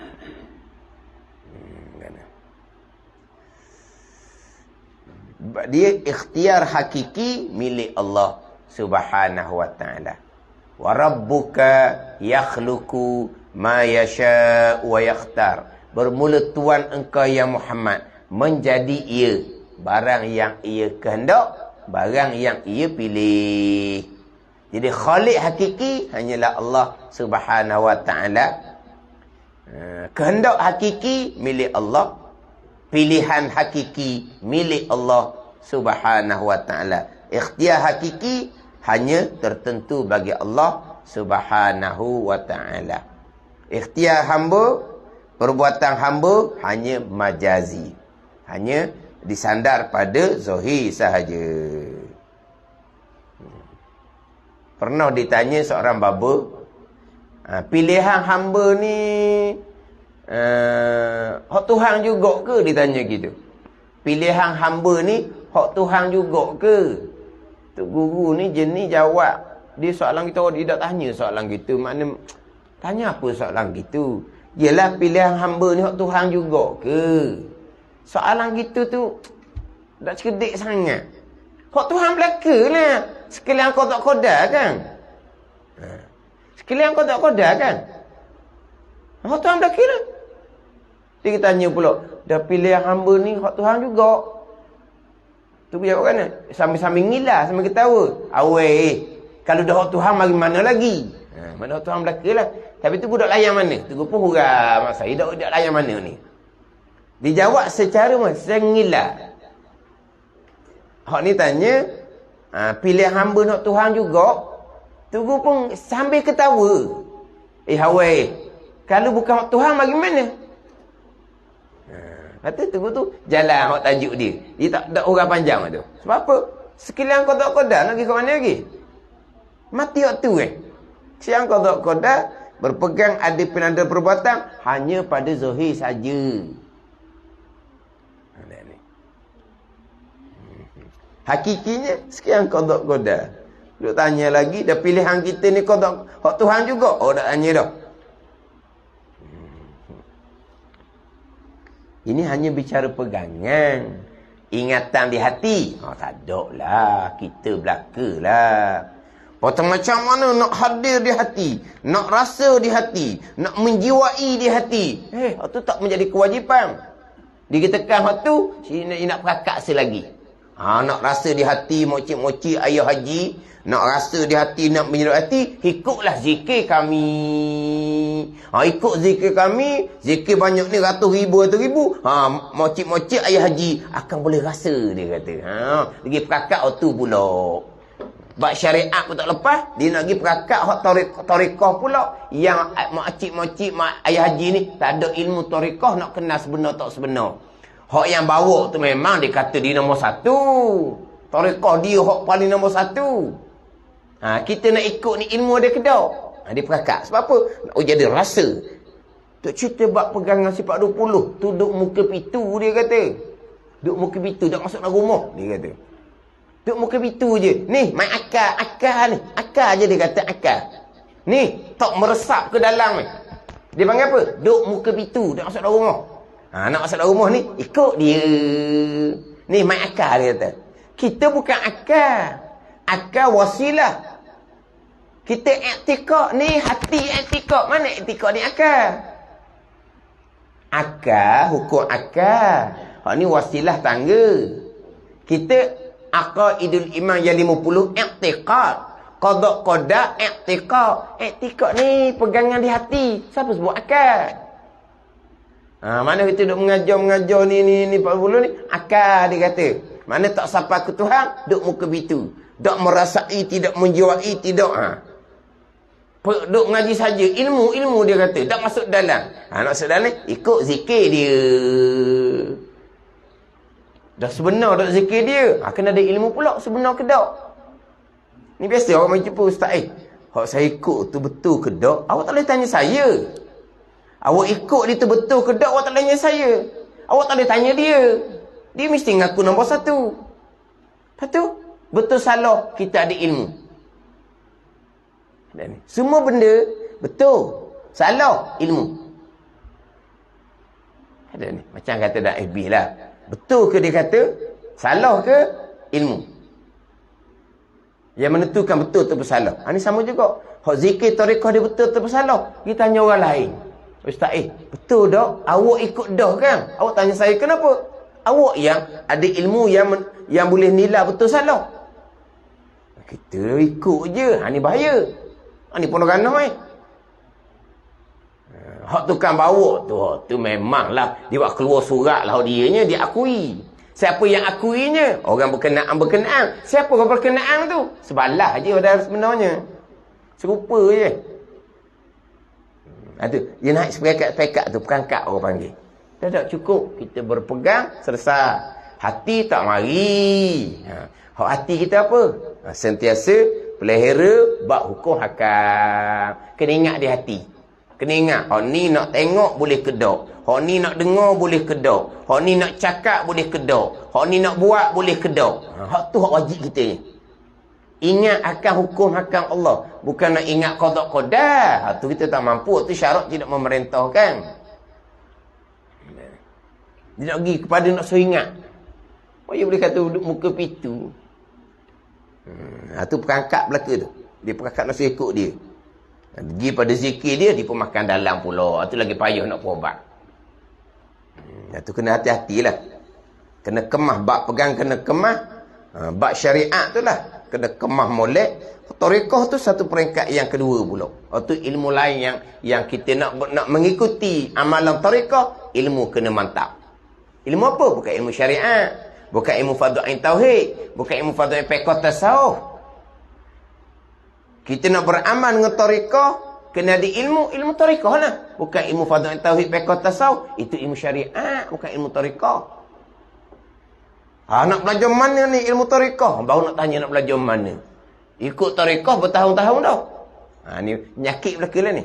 Dia ikhtiar hakiki milik Allah Subhanahu wa ta'ala. Wa rabbuka yakhluqu ma yasha' wa yakhtar. Bermula Tuhan engkau ya Muhammad menjadi ia barang yang ia kehendak, barang yang ia pilih. Jadi khalik hakiki hanyalah Allah Subhanahu wa ta'ala. Kehendak hakiki milik Allah. Pilihan hakiki milik Allah Subhanahu wa ta'ala. Ikhtiar hakiki hanya tertentu bagi Allah Subhanahu wa ta'ala. Ikhtiar hamba, perbuatan hamba hanya majazi. Hanya disandar pada zahir sahaja. Pernah ditanya seorang baba, pilihan hamba ni hak Tuhan juga ke? Ditanya gitu. Pilihan hamba ni hak Tuhan juga ke? Tok guru ni jenis jawab. Dia soalan kita, dia tak tanya soalan gitu. Makna tanya apa soalan gitu? Yelah, pilihan hamba ni hak Tuhan juga ke? Soalan gitu tu tak cerdik sangat. Hak Tuhan belaka lah. Sekalian kau tak kodar kan? Sekalian kau tak kodar kan? Hak Tuhan belaka lah. Dia tanya pula, dah pilihan hamba ni hak Tuhan juga. Tu jawab kan? Sambil-sambil ngilah, sambil ketawa. Aweh, kalau dah hak Tuhan mari mana lagi? Mana hak Tuhan belaka lah. Tapi tu budak layan mana? Tu pun hurah mak saya, budak layan mana ni? Dijawab secara saya ngilah. Hak ni tanya, pilihan hamba nak Tuhan juga. Tu pun sambil ketawa. Aweh, kalau bukan hak Tuhan bagi mana? Kata tu jalan hak tajuk dia. Dia tak orang panjang tu. Sebab apa? Sekalian kau tak kodar nak pergi ke mana lagi? Mati hak tu Siang kau tak kodar, berpegang ada penanda perbuatan hanya pada zahir saja. Hakikinya sekian qada qada. Duk tanya lagi, dah pilihan kita ni qada hak Tuhan juga. Oh, dak tanya dah. Ini hanya bicara pegangan, ingatan di hati. Tak ada lah, kita belakalah. Macam mana nak hadir di hati, nak rasa di hati, nak menjiwai di hati. Itu tak menjadi kewajipan. Dikatakan hak tu, nak perakak selagi. Nak rasa di hati, mocik-mocik ayah haji, nak rasa di hati, nak menjiwai hati, ikutlah zikir kami. Ikut zikir kami, zikir banyak ni ratus ribu. Mocik-mocik ayah haji akan boleh rasa, dia kata. Lagi perakak tu pula. Bak syariat pun tak lepas, dia nak pergi perakak hak tarekah pula. Yang makcik-makcik ayah haji ni tak ada ilmu tarekah, nak kenal sebenar tak sebenar. Hak yang bawa tu memang dia kata dia nombor satu. Tarekah dia hak paling nombor satu. Kita nak ikut ni ilmu dia ke tak? Dia perakak. Sebab apa? Nak jadi rasa. Tok cerita bak pegangan sifat 20. Tu duk muka pitu, dia kata. Duk muka pitu, tak masuk dalam rumah, dia kata. Duk muka pitu je. Ni, main akal ni. Akal je dia kata, akal. Ni, tak meresap ke dalam ni. Dia panggil apa? Duk muka pitu, tak masuk dalam rumah. Nak masuk dalam rumah ni, ikut dia. Ni, main akal dia kata. Kita bukan akal. Akal wasilah. Kita i'tikad ni, hati i'tikad. Mana i'tikad ni akal? Akal, hukum akal. Hak ni wasilah tangga. Kita aqaidul iman yang 50 i'tiqad, qada qada i'tiqad. I'tiqad ni pegangan di hati. Siapa sebut akal? Mana kita duk mengajar ni 40 ni akal, dia kata. Mana tak sampai ke Tuhan, duk muka bitu, tak merasai, tidak menjiwai, tidak duk mengaji saja ilmu dia kata, tak masuk dalam. Nak masuk dalam ikut zikir dia. Dah sebenar tak zikir dia. Kena ada ilmu pula sebenar ke tak. Ni biasa orang main jumpa ustaz. Hak saya ikut tu betul ke tak? Awak tak boleh tanya saya. Awak ikut dia tu betul ke tak? Awak tak boleh tanya saya. Awak tak boleh tanya dia. Dia mesti ngaku nombor satu. Lepas tu, betul salah kita ada ilmu. Semua benda betul. Salah ilmu. Ada ni. Macam kata dah FB lah. Betul ke dia kata? Salah ke ilmu? Yang menentukan betul atau bersalah. Ini sama juga. Hak zikir tarekah dia betul atau bersalah. Kita tanya orang lain. Ustaz, betul tak? Awak ikut dah kan? Awak tanya saya kenapa? Awak yang ada ilmu yang boleh nilai betul salah. Kita ikut je. Ini bahaya. Ini pornografis. Hak tukang bawa tu memanglah dia buat keluar surat lah dianya, dia akui. Siapa yang akuinya? Orang berkenaan. Siapa orang berkenaan tu? Sebalah je pada sebenarnya. Serupa je. Dia naik sepekat-pekat tu, perangkat orang panggil. Dah tak cukup. Kita berpegang, selesai. Hati tak mari. Hak hati kita apa? Sentiasa pelihara bab hukum hakam. Kena ingat di hati. Kena ingat, hak ni nak tengok boleh kedok. Hak ni nak dengar boleh kedok. Hak ni nak cakap boleh kedok. Hak ni nak buat boleh kedok. Hak tu hak wajib kita ni. Ingat akan hukum hakam Allah. Bukan nak ingat qada qadar. Hak tu kita tak mampu. Itu syarat tidak memerintahkan. Dia nak pergi kepada nak suruh ingat. Dia boleh kata duduk muka pintu. Itu perangkat belaka tu. Dia perangkat nak suruh ikut dia. Pergi pada zikir dia, dia pun makan dalam pula. Itu lagi payah nak berubat. Itu kena hati-hatilah. Kena kemah. Bak pegang kena kemah. Bak syariat tu lah. Kena kemah molek. Tariqah tu satu peringkat yang kedua pula. Itu ilmu lain yang kita nak mengikuti amalan tariqah, ilmu kena mantap. Ilmu apa? Bukan ilmu syariat. Bukan ilmu fardhu-ain tauhid. Bukan ilmu fardhu-ain fiqh tasawuf. Kita nak beramal dengan tariqah, kena ada ilmu tariqah lah. Bukan ilmu fardhu-ain tauhid fiqh tasawuf. Itu ilmu syariat, bukan ilmu tariqah. Nak belajar mana ni ilmu tariqah? Baru nak tanya nak belajar mana. Ikut tariqah bertahun-tahun dah. Ni penyakit belaka lah ni.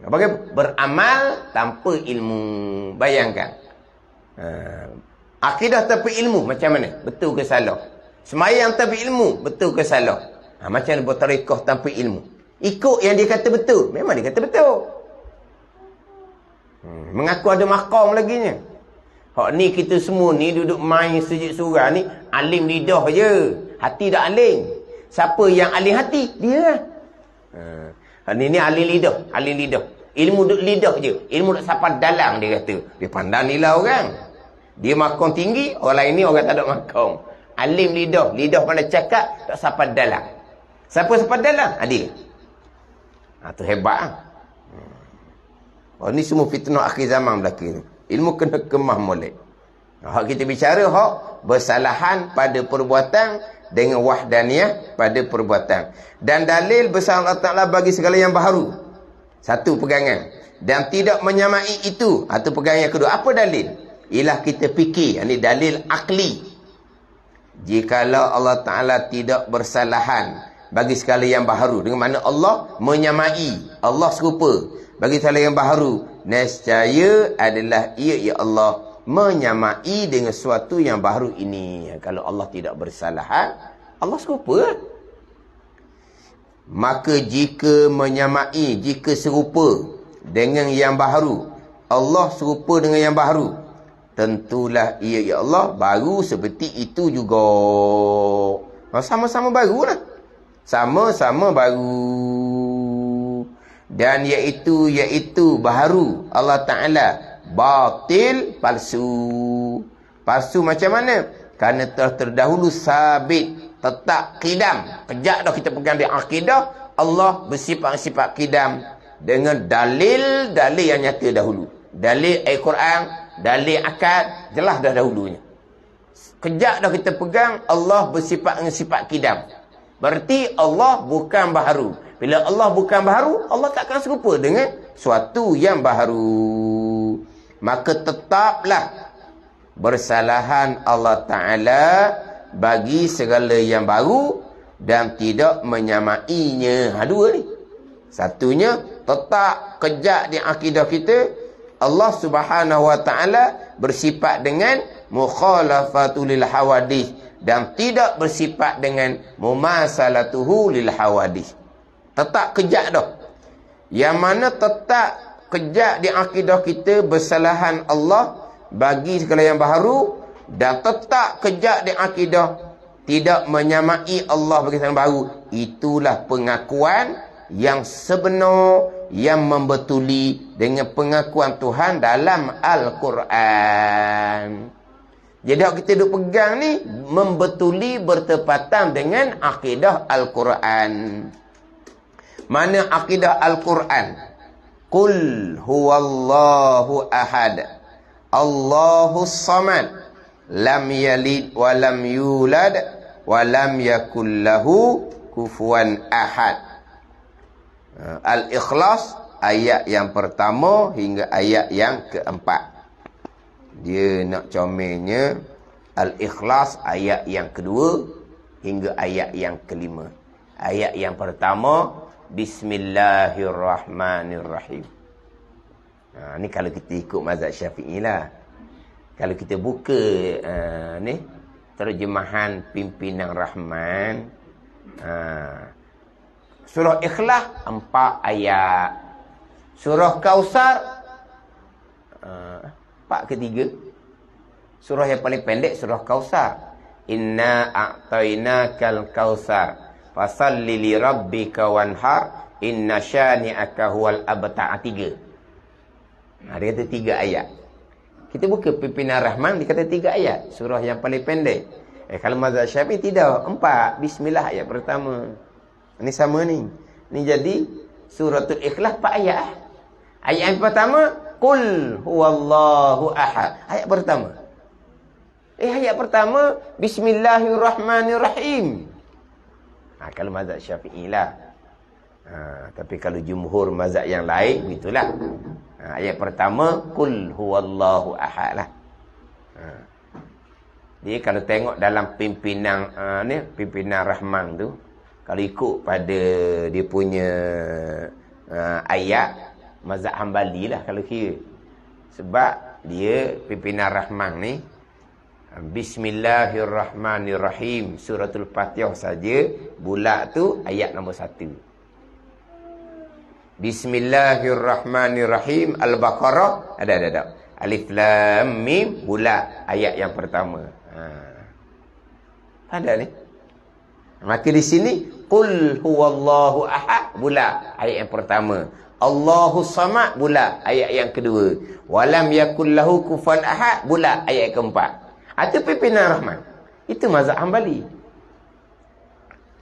Bagaimana? Beramal tanpa ilmu. Bayangkan. Akidah tanpa ilmu macam mana? Betul ke salah? Sembahyang tanpa ilmu, betul ke salah? Macam mana bertariqah tanpa ilmu? Ikut yang dia kata betul. Memang dia kata betul. Mengaku ada maqam lagi ni. Hak ni kita semua ni duduk main sejid surah ni, alim lidah je. Hati tak alim. Siapa yang alim hati? Dia lah. Ni alim lidah. Alim lidah. Ilmu duduk lidah je. Ilmu duduk sampai dalam dia kata. Dia pandang nilai orang. Dia makam tinggi, orang lain ni orang tak ada makam. Alim lidah. Lidah pandai cakap, tak sampai dalam. Siapa sampai dalam? Dia. Tu hebat lah. Ni semua fitnah akhir zaman belaka ni. Ilmu kena kemah molek. Hak kita bicara hak bersalahan pada perbuatan dengan wahdaniyah pada perbuatan. Dan dalil besar Allah Ta'ala bagi segala yang baharu. Satu pegangan. Dan tidak menyamai itu. Itu pegangan yang kedua. Apa dalil? Ialah kita fikir. Ini dalil akli. Jikalau Allah Ta'ala tidak bersalahan bagi segala yang baharu. Dengan mana Allah menyamai. Allah serupa. Bagi segala yang baharu. Nescaya adalah ia ya Allah menyamai dengan sesuatu yang baru ini. Kalau Allah tidak bersalahan, Allah serupa. Maka jika menyamai, jika serupa dengan yang baharu, Allah serupa dengan yang baharu, tentulah ia ya Allah baru seperti itu juga. Sama-sama baru lah. Sama-sama baru. Dan iaitu baharu Allah Ta'ala batil, palsu. Palsu macam mana? Kerana telah terdahulu sabit, tetap qidam. Kejap dah kita pegang di akidah Allah bersifat-sifat qidam dengan dalil-dalil yang nyata dahulu. Dalil Al-Quran, dalil akad, jelas dah dahulunya. Kejap dah kita pegang Allah bersifat dengan sifat qidam. Berarti Allah bukan baharu. Bila Allah bukan baharu, Allah tak akan serupa dengan suatu yang baharu. Maka tetaplah bersalahan Allah Ta'ala bagi segala yang baru dan tidak menyamainya. Dua ni. Satunya, tetap kejak di akidah kita, Allah Subhanahu Wa Ta'ala bersifat dengan mukhalafatul lil hawadith dan tidak bersifat dengan mumasalatuhu lil hawadith. Tetap kejak dah. Yang mana tetap kejak di akidah kita bersalahan Allah bagi segala yang baharu dan tetap kejak di akidah tidak menyamai Allah bagi segala yang baru. Itulah pengakuan yang sebenar yang membetuli dengan pengakuan Tuhan dalam Al-Quran. Jadi kita duk pegang ni membetuli bertepatan dengan akidah Al-Quran. Mana akidah Al-Quran? Qul huwallahu ahad. Allahus samad. Lam yalid wa lam yulad wa lam yakul lahu kufuwan ahad. Al-Ikhlas ayat yang pertama hingga ayat yang keempat. Dia nak comelnya Al-Ikhlas ayat yang kedua hingga ayat yang kelima. Ayat yang pertama, Bismillahirrahmanirrahim. Ni kalau kita ikut mazhab Syafi'i lah. Kalau kita buka ni terjemahan pimpinan Rahman, surah Ikhlas 4 ayat, surah Kausar 4 ke 3. Surah yang paling pendek surah Kausar. Inna a'tainakal kausar fasalli li rabbika wanhar inna syani'aka huwal abtar. 3. Dia kata 3 ayat. Kita buka pimpinan Rahman, dia kata 3 ayat. Surah yang paling pendek. Kalau mazhab Syafi'i tidak, 4. Bismillah ayat pertama. Ini sama ni. Ni jadi suratul Ikhlas 4 ayat. Ayat yang pertama, Qul huwallahu ahad. Ayat pertama. Ayat pertama, Bismillahirrahmanirrahim. Kalau mazhab Syafi'i lah. Tapi kalau jumhur mazhab yang lain, begitulah. Ayat pertama, Qul huwallahu ahad lah. Dia kalau tengok dalam pimpinan pimpinan Rahman tu, kalau ikut pada dia punya ayat, mazhab Hambali lah kalau kira. Sebab dia pimpinan Rahman ni, Bismillahirrahmanirrahim, suratul Fatihah saja bulat tu ayat nombor 1. Bismillahirrahmanirrahim Al-Baqarah ada. Alif Lam Mim bulat ayat yang pertama. Ada ni. Maka di sini Qul huwallahu ahad bulat ayat yang pertama. Allahu samad bulat ayat yang kedua. Walam yakul lahu kufuwan ahad bulat ayat keempat. Itu pimpinan Rahman. Itu mazhab Hambali.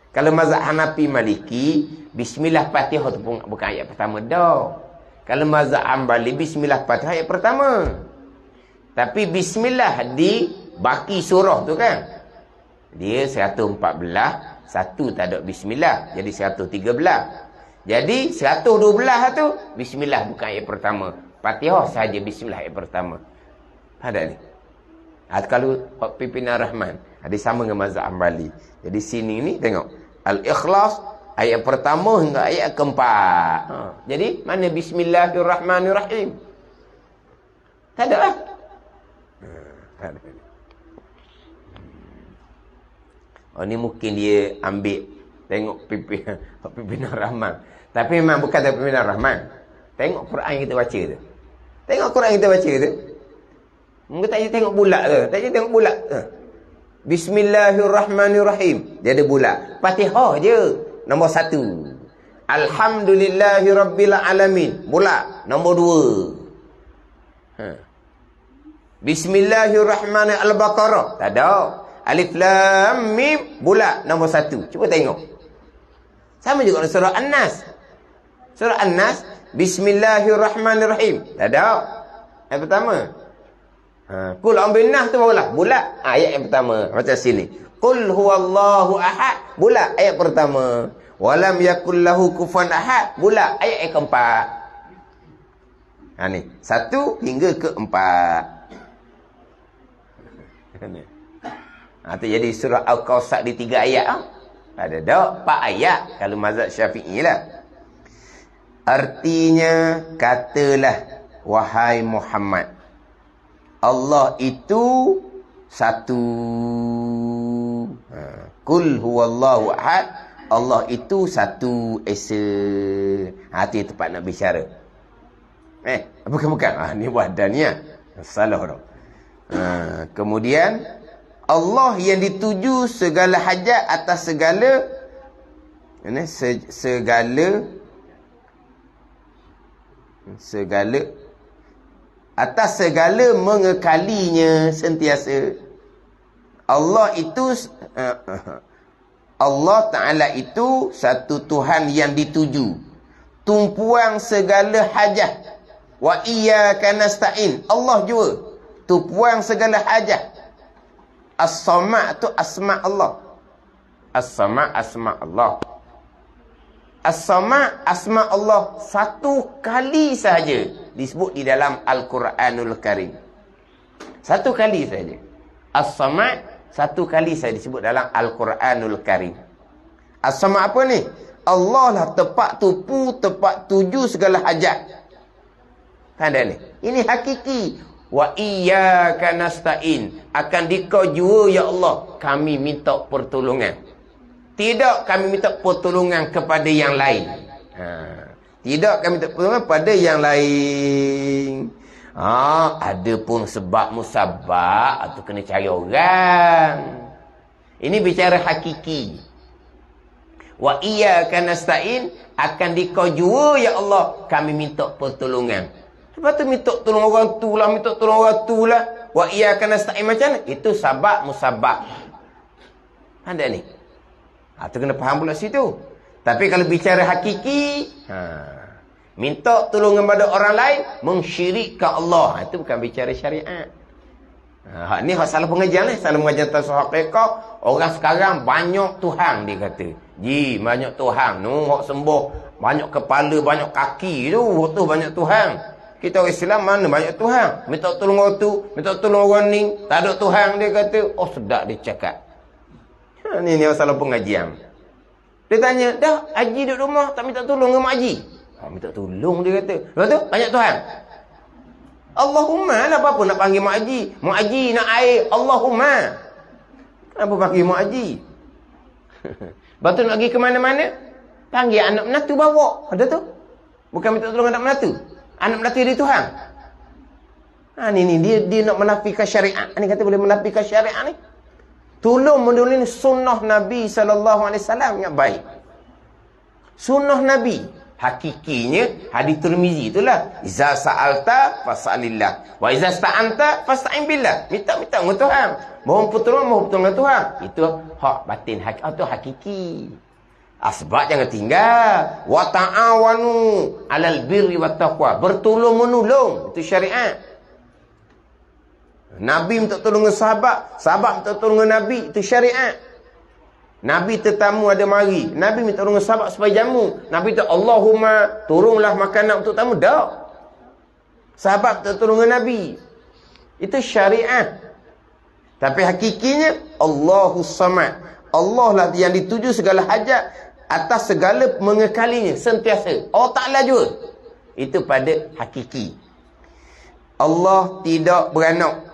Kalau mazhab Hanafi Maliki, Bismillah Fatihah tu bukan ayat pertama dah. Kalau mazhab Hambali, Bismillah Fatihah ayat pertama. Tapi Bismillah di baki surah tu kan. Dia 114, satu tak ada Bismillah. Jadi 113. Jadi 112 tu, Bismillah bukan ayat pertama. Fatihah saja Bismillah ayat pertama. Ada ni. Kalau pimpinan Rahman, ada sama dengan mazhab Hambali. Jadi sini ni tengok Al-Ikhlas ayat pertama hingga ayat keempat. Jadi mana Bismillahirrahmanirrahim? Tak ada lah. Tak ada. Ni mungkin dia ambil tengok pimpinan Rahman. Tapi memang bukan dari pimpinan Rahman. Tengok Quran yang kita baca tu. Tengok Quran yang kita baca tu. Mungkin tak tengok bulat ke? Tak tengok bulat ke? Bismillahirrahmanirrahim. Dia ada bulat. Fatihah je. Nombor 1. Alhamdulillahirabbil alamin. Bulat. Nombor 2. Bismillahirrahmanirrahim. Al-Baqarah. Tak ada. Alif Lam Mim. Bulat. Nombor 1. Cuba tengok. Sama juga dengan surah An-Nas. Surah An-Nas. Bismillahirrahmanirrahim. Tak ada. Yang pertama. Qul a'udzubinas tu barulah bulat ayat yang pertama macam sini. Qul huwallahu ahad bulat ayat pertama. Walam yakul lahu kufuwan ahad bulat ayat yang keempat. Ni 1 hingga ke 4. Tu jadi surah Al-Kausar di 3 ayat. Ada dak 4 ayat kalau mazhab Syafi'i lah. Artinya katalah wahai Muhammad, Allah itu satu. Qul huwallahu ahad. Allah itu satu esa. Itu tempat nak bicara. Bukan. Ni wahdaniah. Salah dah. Kemudian Allah yang dituju segala hajat atas segala atas segala mengekalinya sentiasa. Allah itu Allah Ta'ala itu satu Tuhan yang dituju, tumpuan segala hajat. Wa iyyaka nasta'in. Allah juga tumpuan segala hajat. As-Sama' tu asma' Allah. As-Sama' asma' Allah. As-Sama' asma' Allah satu kali saja disebut di dalam Al-Quranul Karim. Satu kali saja. As-Sama' satu kali saja disebut dalam Al-Quranul Karim. As-Samad apa ni? Allah lah tepat tupu, tepat tuju segala hajat. Tanda ni. Ini hakiki. Wa iyyaka nasta'in. Akan dikau jua ya Allah, kami minta pertolongan. Tidak kami minta pertolongan kepada yang lain. Tidak kami minta pertolongan pada yang lain. Ada pun sebab musabab atau kena cari orang. Ini bicara hakiki. Wa iyyaka nasta'in, akan dikau jua ya Allah, kami minta pertolongan. Lepas tu minta tolong orang tu lah, minta tolong orang tu lah. Wa iyyaka nasta'in macam mana? Itu sabab musabab. Ada ni. Tu kena faham pula situ. Tapi kalau bicara hakiki, minta tolongan pada orang lain, mensyirikkan Allah. Itu bukan bicara syariat. Ni salah pengajian ni. Salah pengajian tasawuf haqiqah. Orang sekarang banyak Tuhan, dia kata. Banyak Tuhan. Hak sembuh. Banyak kepala, banyak kaki tu. Tu banyak Tuhan. Kita orang Islam mana banyak Tuhan. Minta tolong orang tu, minta tolong orang ni. Tak ada Tuhan, dia kata. Sedap dia cakap. Ni salah pengajian. Dia tanya, dah Haji duduk rumah, tak minta tolong dengan Mak Haji? Minta tolong, dia kata. Lepas tu, banyak Tuhan. Allahumma lah, apa nak panggil Mak Haji? Mak Haji nak air, Allahumma. Kenapa panggil Mak Haji? Lepas tu nak pergi ke mana-mana, panggil anak menatu bawa. Ada tu? Bukan minta tolong anak menatu. Anak menatu dia Tuhan. Ni dia nak menafikan syariat. Ni kata boleh menafikan syariat ni. Tolong mendunia sunnah Nabi SAW yang baik. Sunnah Nabi. Hakikinya hadis Tirmizi itulah. Iza sa'alta fas'alillah. Wa iza sta'anta fasta'in billah. Minta dengan Tuhan. Mohon pertolongan dengan Tuhan. Itu hak batin. Itu hakiki. Sebab jangan tinggal. Wa ta'awanu 'alal birri wat taqwa. Bertolong-menolong. Itu syariat. Nabi minta tolong dengan sahabat. Sahabat minta tolong dengan Nabi. Itu syariat. Nabi tetamu ada mari. Nabi minta tolong dengan sahabat supaya jamu. Nabi minta Allahumma turunlah makanan untuk tamu. Tak. Sahabat minta tolong dengan Nabi. Itu syariat. Tapi hakikinya Allahus Samad. Allah lah yang dituju segala hajat atas segala mengekalinya sentiasa. Allah Ta'ala juga. Itu pada hakiki. Allah tidak beranak.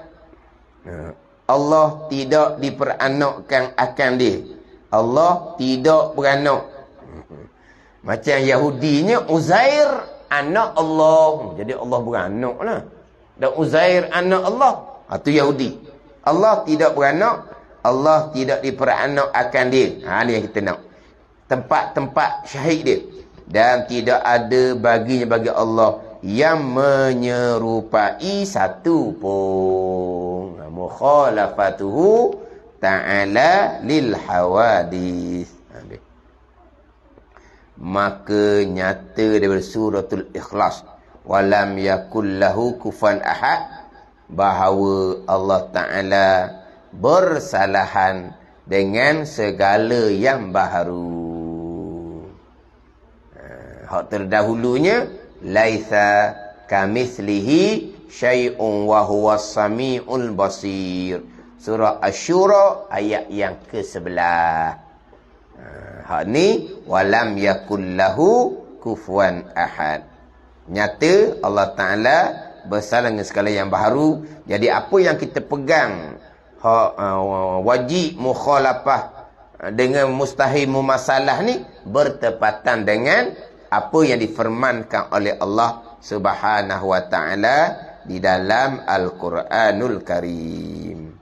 Allah tidak diperanakkan akan dia. Allah tidak beranak. Macam Yahudinya Uzair anak Allah. Jadi Allah beranak lah. Dan Uzair anak Allah. Itu Yahudi. Allah tidak beranak. Allah tidak diperanak akan dia. Ni yang kita nak. Tempat-tempat syahid dia. Dan tidak ada baginya bagi Allah yang menyerupai satu pun. Mukhalafatuhu ta'ala lil hawadis. Maka nyata daripada suratul Ikhlas, walam yakul lahu kufuwan ahad, bahawa Allah Ta'ala bersalahan dengan segala yang baharu. Hak terdahulunya laisa kamitslihi syai'un wa huwas samiul basir. Surah Asy-Syura ayat yang ke-11. Hak ni walam yakul lahu kufuwan ahad. Nyata Allah Ta'ala bersalah dengan segala yang baharu. Jadi apa yang kita pegang wajib mukhalafah dengan mustahil mumasalah ni bertepatan dengan apa yang difirmankan oleh Allah Subhanahu wa Ta'ala di dalam Al-Quranul Karim.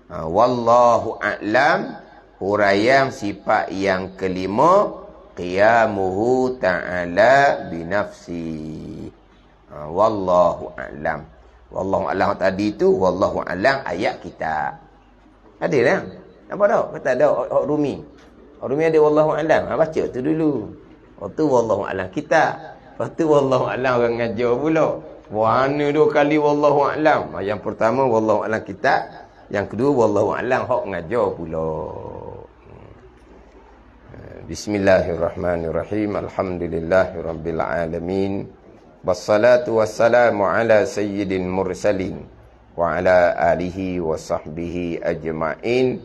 Wallahu a'lam. Huraian sifat yang kelima, qiyamuhu ta'ala binafsi. Wallahu a'lam. Wallahu a'lam tadi tu, wallahu a'lam ayat kita. Ada lah. Nampak tak? Kata ada Rumi. Rumi ada wallahu a'lam. Baca tu dulu. Waktu wallahu a'lam kita. Lepas tu wallahu a'lam orang ngajar pula. Mana dua kali wallahu a'lam. Yang pertama wallahu a'lam kita. Yang kedua wallahu a'lam hak ngajar pula. Bismillahirrahmanirrahim. Alhamdulillahirabbil alamin. Wassalatu wassalamu ala sayyidil mursalin wa ala alihi wa sahbihi ajma'in.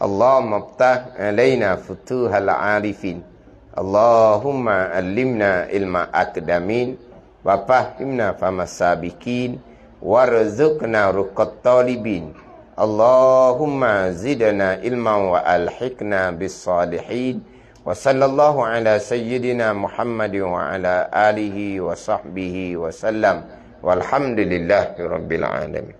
Allahumma ftah alaina futuhal arifin. Allahumma allimna ilma akdamin wa fahimna famas sabiqin warzuqna ruqat talibin. Allahumma zidna ilman wa alhiqna bis salihin. Wa sallallahu ala sayyidina Muhammadin wa ala alihi wa sahbihi wa sallam. Walhamdulillahi rabbil alamin.